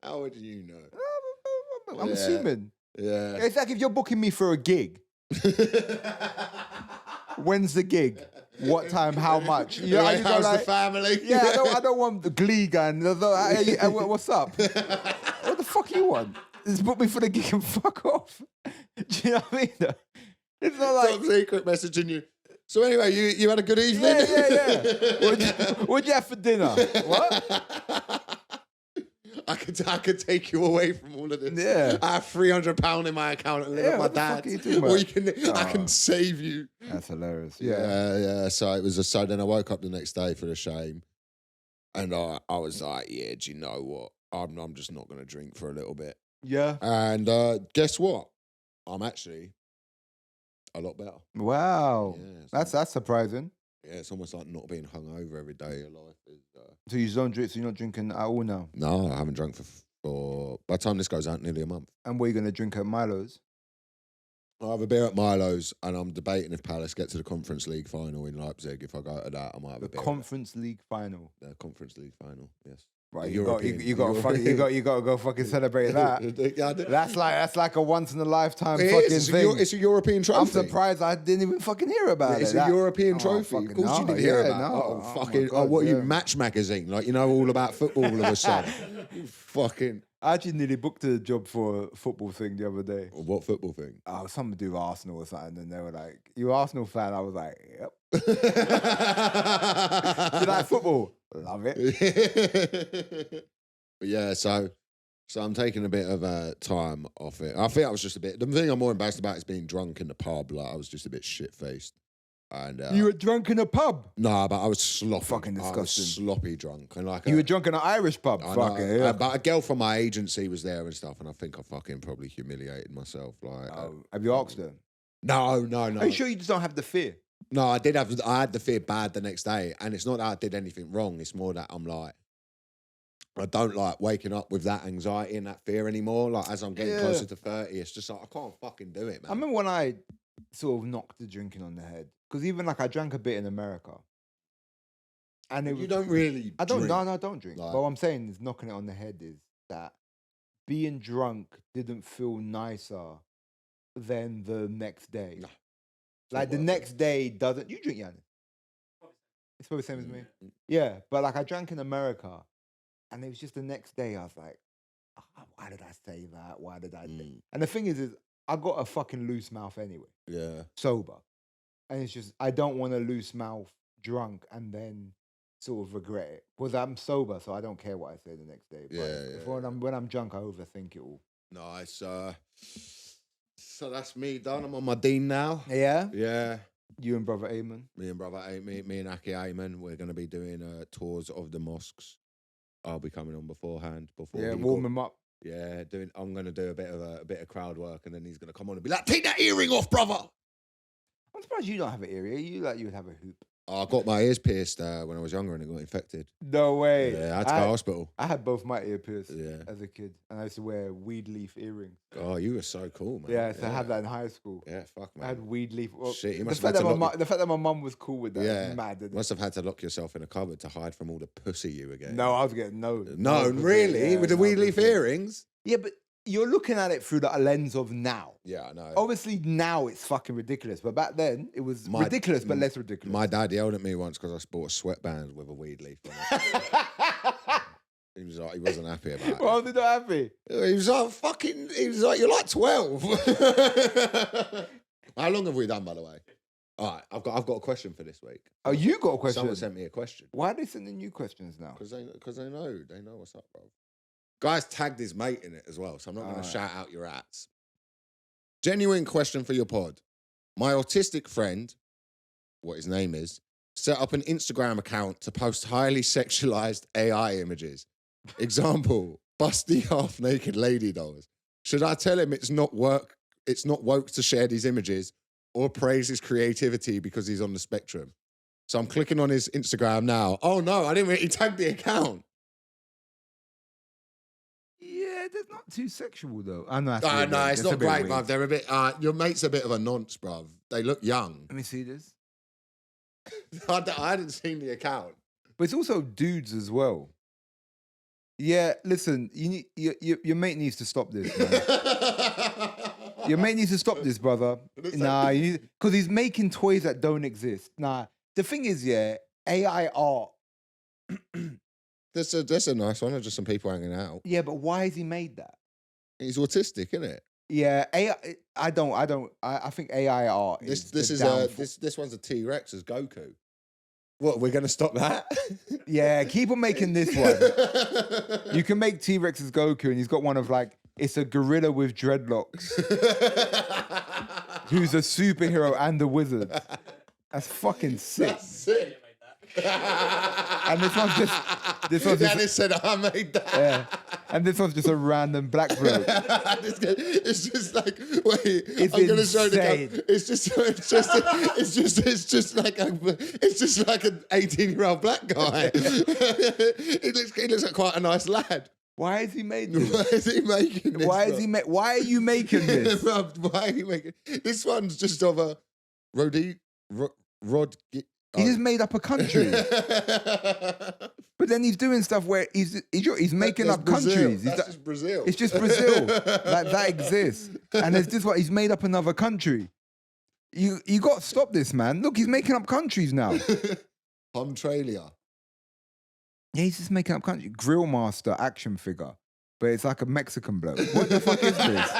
How would you know? I'm assuming. Yeah. It's like if you're booking me for a gig. When's the gig? What time? How much? You know, how's the family? Yeah, I don't want the Glee gun. What's up? What the fuck you want? Just book me for the gig and fuck off. Do you know what I mean? It's not like top secret messaging you. So anyway, you had a good evening? Yeah. What'd you have for dinner? What? I could take you away from all of this. Yeah. I have £300 in my account and live with my dad. Or I can save you. That's hilarious. Yeah. So it was so then I woke up the next day for the shame. And I was like, yeah, do you know what? I'm just not gonna drink for a little bit. Yeah. And guess what? I'm actually a lot better. Wow. Yeah, that's surprising. Yeah, it's almost like not being hungover every day of your life. So you don't drink, so you're not drinking at all now? No, I haven't drunk for by the time this goes out, nearly a month. And what are you going to drink at Milo's? I have a beer at Milo's, and I'm debating if Palace get to the Conference League final in Leipzig. If I go to that, I might have a beer. The Conference League final? The Conference League final, yes. Right, you got to go fucking celebrate that. That's like a once in a lifetime fucking thing. It's a European trophy. I'm surprised I didn't even fucking hear about it. It's a European trophy. Of course you didn't hear about it. What are you, Match magazine? Like, you know all about football all of a sudden. You fucking. I actually nearly booked a job for a football thing the other day. What football thing? Something to do with Arsenal or something. And they were like, you an Arsenal fan? I was like, yep. Do you like football? Love it. Yeah, so I'm taking a bit of time off it. I think I was just a bit. The thing I'm more embarrassed about is being drunk in the pub. Like I was just a bit shit faced. And you were drunk in a pub? No, but I was sloppy. Fucking disgusting. I was sloppy drunk, and like you were drunk in an Irish pub. Fucking yeah. But a girl from my agency was there and stuff, and I think I fucking probably humiliated myself. Like, have you asked her? No. Are you sure you just don't have the fear? No, I had the fear bad the next day, and it's not that I did anything wrong. It's more that I'm like, I don't like waking up with that anxiety and that fear anymore. Like as I'm getting closer to 30, it's just like I can't fucking do it, man. I remember when I sort of knocked the drinking on the head because even like I drank a bit in America, and you don't really. I don't. Drink. No, I don't drink. Like, but what I'm saying is knocking it on the head is that being drunk didn't feel nicer than the next day. No. Like the next day doesn't. You drink, Yannis? It's probably the same as me. Yeah, but like I drank in America, and it was just the next day. I was like, why did I say that? Why did I? And the thing is I got a fucking loose mouth anyway. Yeah, sober, and it's just I don't want a loose mouth drunk and then sort of regret it because I'm sober, so I don't care what I say the next day. But when I'm drunk, I overthink it all. Nice. So that's me done. I'm on my dean now. Yeah? Yeah. You and brother Eamon. Me and Aki Ayman, we're going to be doing tours of the mosques. I'll be coming on beforehand. Warm him up. Yeah, I'm going to do a bit of crowd work, and then he's going to come on and be like, "Take that earring off, brother." I'm surprised you don't have an area. You would have a hoop. I got my ears pierced when I was younger and it got infected. No way. Yeah, I had to go to hospital. I had both my ear pierced as a kid. And I used to wear weed leaf earrings. Oh, you were so cool, man. Yeah, so I had that in high school. Yeah, fuck, man. I had weed leaf. Well, shit, you the must fact have had to the fact that my mum was cool with that is mad. You must have had to lock yourself in a cupboard to hide from all the pussy you were getting. No, I was getting no. No, really? With the weed leaf earrings? Yeah, but you're looking at it through the lens of now. Yeah, I know. Obviously, now it's fucking ridiculous. But back then, it was ridiculous, but less ridiculous. My dad yelled at me once because I bought a sweatband with a weed leaf on it. He was like, he wasn't happy about it. Why was he not happy? He was like, you're like 12. How long have we done, by the way? All right, I've got a question for this week. Oh, you got a question? Someone sent me a question. Why are they sending you questions now? Because they know what's up, bro. Guy's tagged his mate in it as well, so I'm not going to shout out your ads. Genuine question for your pod. My autistic friend, what his name is, set up an Instagram account to post highly sexualized AI images. Example, busty half-naked lady dolls. Should I tell him it's not woke to share these images or praise his creativity because he's on the spectrum? So I'm clicking on his Instagram now. Oh no, I didn't really tag the account. Yeah, they're not too sexual though. I know. No, it's not great, bruv. They're a bit. Your mate's a bit of a nonce, bruv. They look young. Let me see this. I hadn't seen the account, but it's also dudes as well. Yeah, listen, your mate needs to stop this, man. Your mate needs to stop this, brother. Nah, because he's making toys that don't exist. Nah, the thing is, AI art. That's a nice one. Just some people hanging out. Yeah, but why has he made that? He's autistic, isn't it? Yeah, AI. I think AI art. This one's a T-Rex as Goku. What, we're going to stop that? Yeah, keep on making this one. You can make T-Rex as Goku, and he's got one of it's a gorilla with dreadlocks who's a superhero and a wizard. That's fucking sick. That's sick. And this one's just Dennis said I made that. Yeah. And this one's just a random black bloke. It's just like, wait, it's I'm gonna show the guy. It's just like an 18-year-old black guy. he looks like quite a nice lad. Why has he made this? Why is he making this? Why are you making this? Why are you making this? One's just of a Rod. He just made up a country. But then he's doing stuff where he's making up Brazil. countries. That's just Brazil. It's just Brazil. that exists. And there's this one, he's made up another country. You got to stop this, man. Look, he's making up countries now. Australia. Yeah, he's just making up country. Grill Master action figure. But it's like a Mexican bloke. What the fuck is this?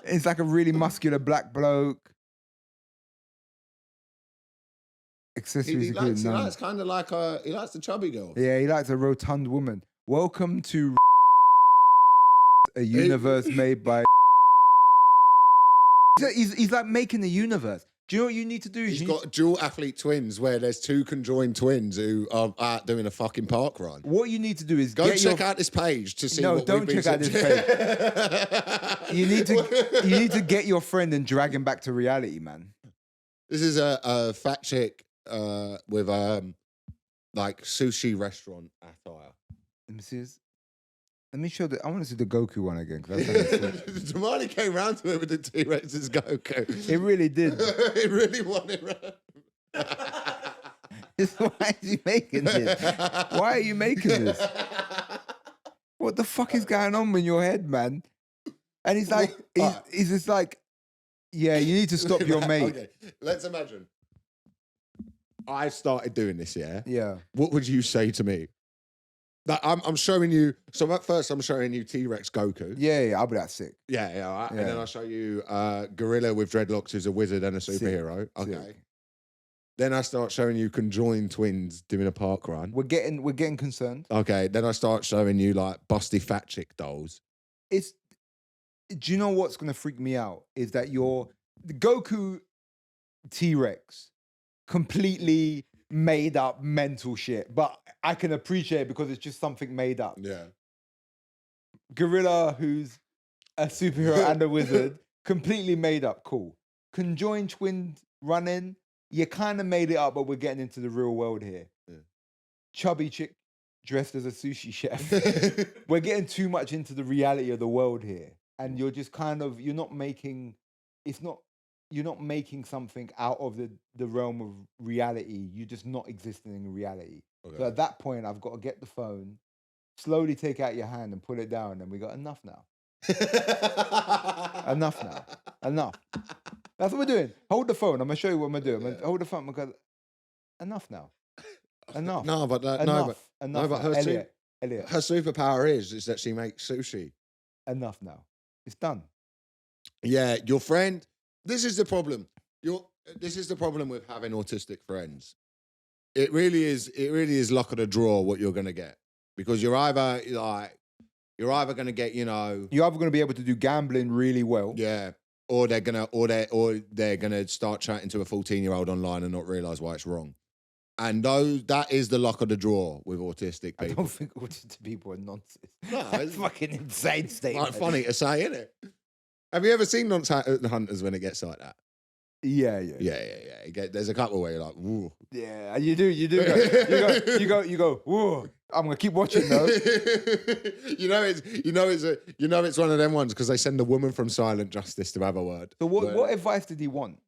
It's like a really muscular black bloke. Accessories He likes kind of like he likes the chubby girl. Yeah, he likes a rotund woman. Welcome to a universe made by. He's like making the universe. Do you know what you need to do? He's got dual athlete twins where there's two conjoined twins who are out doing a fucking park run. What you need to do is go check out this page to see. No, what don't check out this page. You need to get your friend and drag him back to reality, man. This is a fat chick with like sushi restaurant attire. Let me see this. Let me show I want to see the Goku one again. Jamali came round to it with the T-Rex's Goku. It really did. It really wanted round. Why is he making this? Why are you making this? What the fuck is going on in your head, man? And he's like, he's just like, yeah, you need to stop your mate. Okay, let's imagine. I started doing this, yeah? Yeah. What would you say to me? Like, I'm showing you. So at first, I'm showing you T-Rex Goku. Yeah, I'll be that sick. Yeah, all right. And then I'll show you gorilla with dreadlocks who's a wizard and a superhero. Sick. Okay. Sick. Then I start showing you conjoined twins doing a park run. We're getting concerned. Okay. Then I start showing you like busty fat chick dolls. it's. Do you know what's gonna freak me out? Is that the Goku T-Rex completely made up mental shit, but I can appreciate it because it's just something made up. Yeah. Gorilla, who's a superhero and a wizard, completely made up. Cool. Conjoined twins running, you kind of made it up, but we're getting into the real world here. Yeah. Chubby chick dressed as a sushi chef. We're getting too much into the reality of the world here, and you're just kind of you're not making something out of the realm of reality. You're just not existing in reality. Okay. So at that point, I've got to get the phone, slowly take out your hand and put it down, and we got enough now. Enough now. Enough. That's what we're doing. Hold the phone. I'm gonna show you what I'm gonna do. I'm gonna hold the phone. I'm gonna go, enough now. Enough. No, but enough. her Elliot. her superpower is that she makes sushi. Enough now. It's done. Yeah, your friend. This is the problem. This is the problem with having autistic friends. It really is luck of the draw what you're gonna get, because you're either gonna get, you know, You're either gonna be able to do gambling really well. yeah, or they're gonna start chatting to a 14-year-old online and not realize why it's wrong. And that is the luck of the draw with autistic people. I don't think autistic people are nonsense. No, That's fucking insane statement. Like, funny to say, isn't it? Have you ever seen the Hunters when it gets like that? Yeah. There's a couple where you're like, woo. Yeah, you do. You go. Whoa! I'm gonna keep watching though. It's one of them ones because they send a woman from Silent Justice to have a word. So what advice did he want?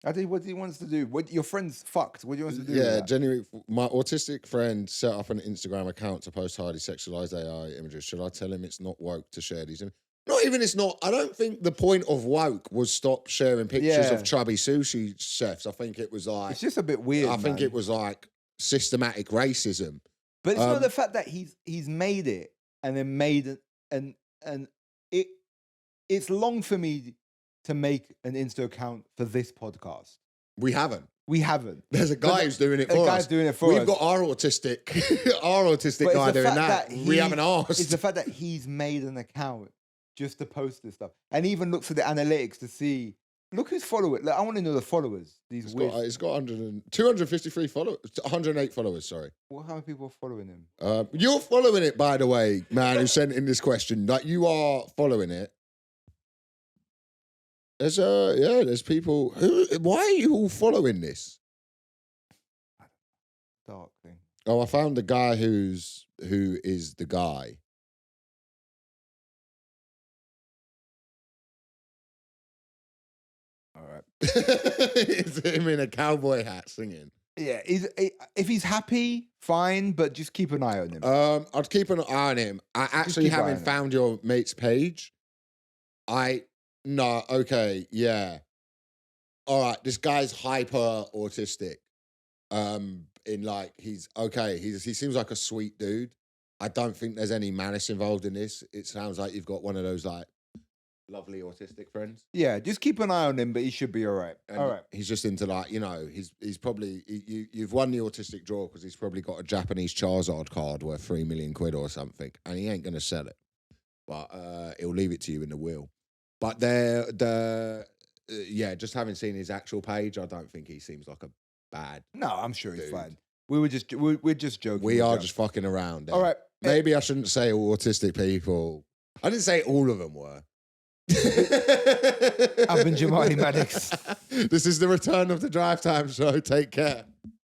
What did he want us to do? What your friend's fucked? What do you want us to do? Yeah, genuinely, my autistic friend set up an Instagram account to post highly sexualized AI images. Should I tell him it's not woke to share these? Not even it's not. I don't think the point of woke was stop sharing pictures of chubby sushi chefs. I think it was like, it's just a bit weird. I think it was like systematic racism. But it's not the fact that he's made it and then made it and it's long for me to make an Insta account for this podcast. We haven't. There's a guy who's doing it for us. A guy's doing it for us. We've got our autistic guy doing that. We haven't asked. It's the fact that he's made an account just to post this stuff, and even looks at the analytics to see. Look who's following. Like, I want to know the followers. It's got 253 followers, 108 followers. Sorry. Well, how many people are following him? You're following it, by the way, man. Who sent in this question? Like, you are following it. There's people why are you all following this? Dark thing. Oh, I found the guy who is the guy. All right. It's him in a cowboy hat singing. Yeah, if he's happy, fine, but just keep an eye on him. I'd keep an eye on him. I actually haven't found your mate's page. No, okay, yeah. All right, this guy's hyper autistic. He seems like a sweet dude. I don't think there's any malice involved in this. It sounds like you've got one of those like lovely autistic friends. Yeah, just keep an eye on him, but he should be all right. And all right. He's just into like, you know, he's probably you've won the autistic draw because he's probably got a Japanese Charizard card worth 3 million quid or something, and he ain't gonna sell it. But he'll leave it to you in the will. But just having seen his actual page, I don't think he seems like a bad. No, I'm sure dude. he's fine. We're just joking. We are just fucking around. All right. Maybe I shouldn't say all autistic people. I didn't say all of them were. I've been Jamali Maddox. This is the return of the Drivetime show. Take care.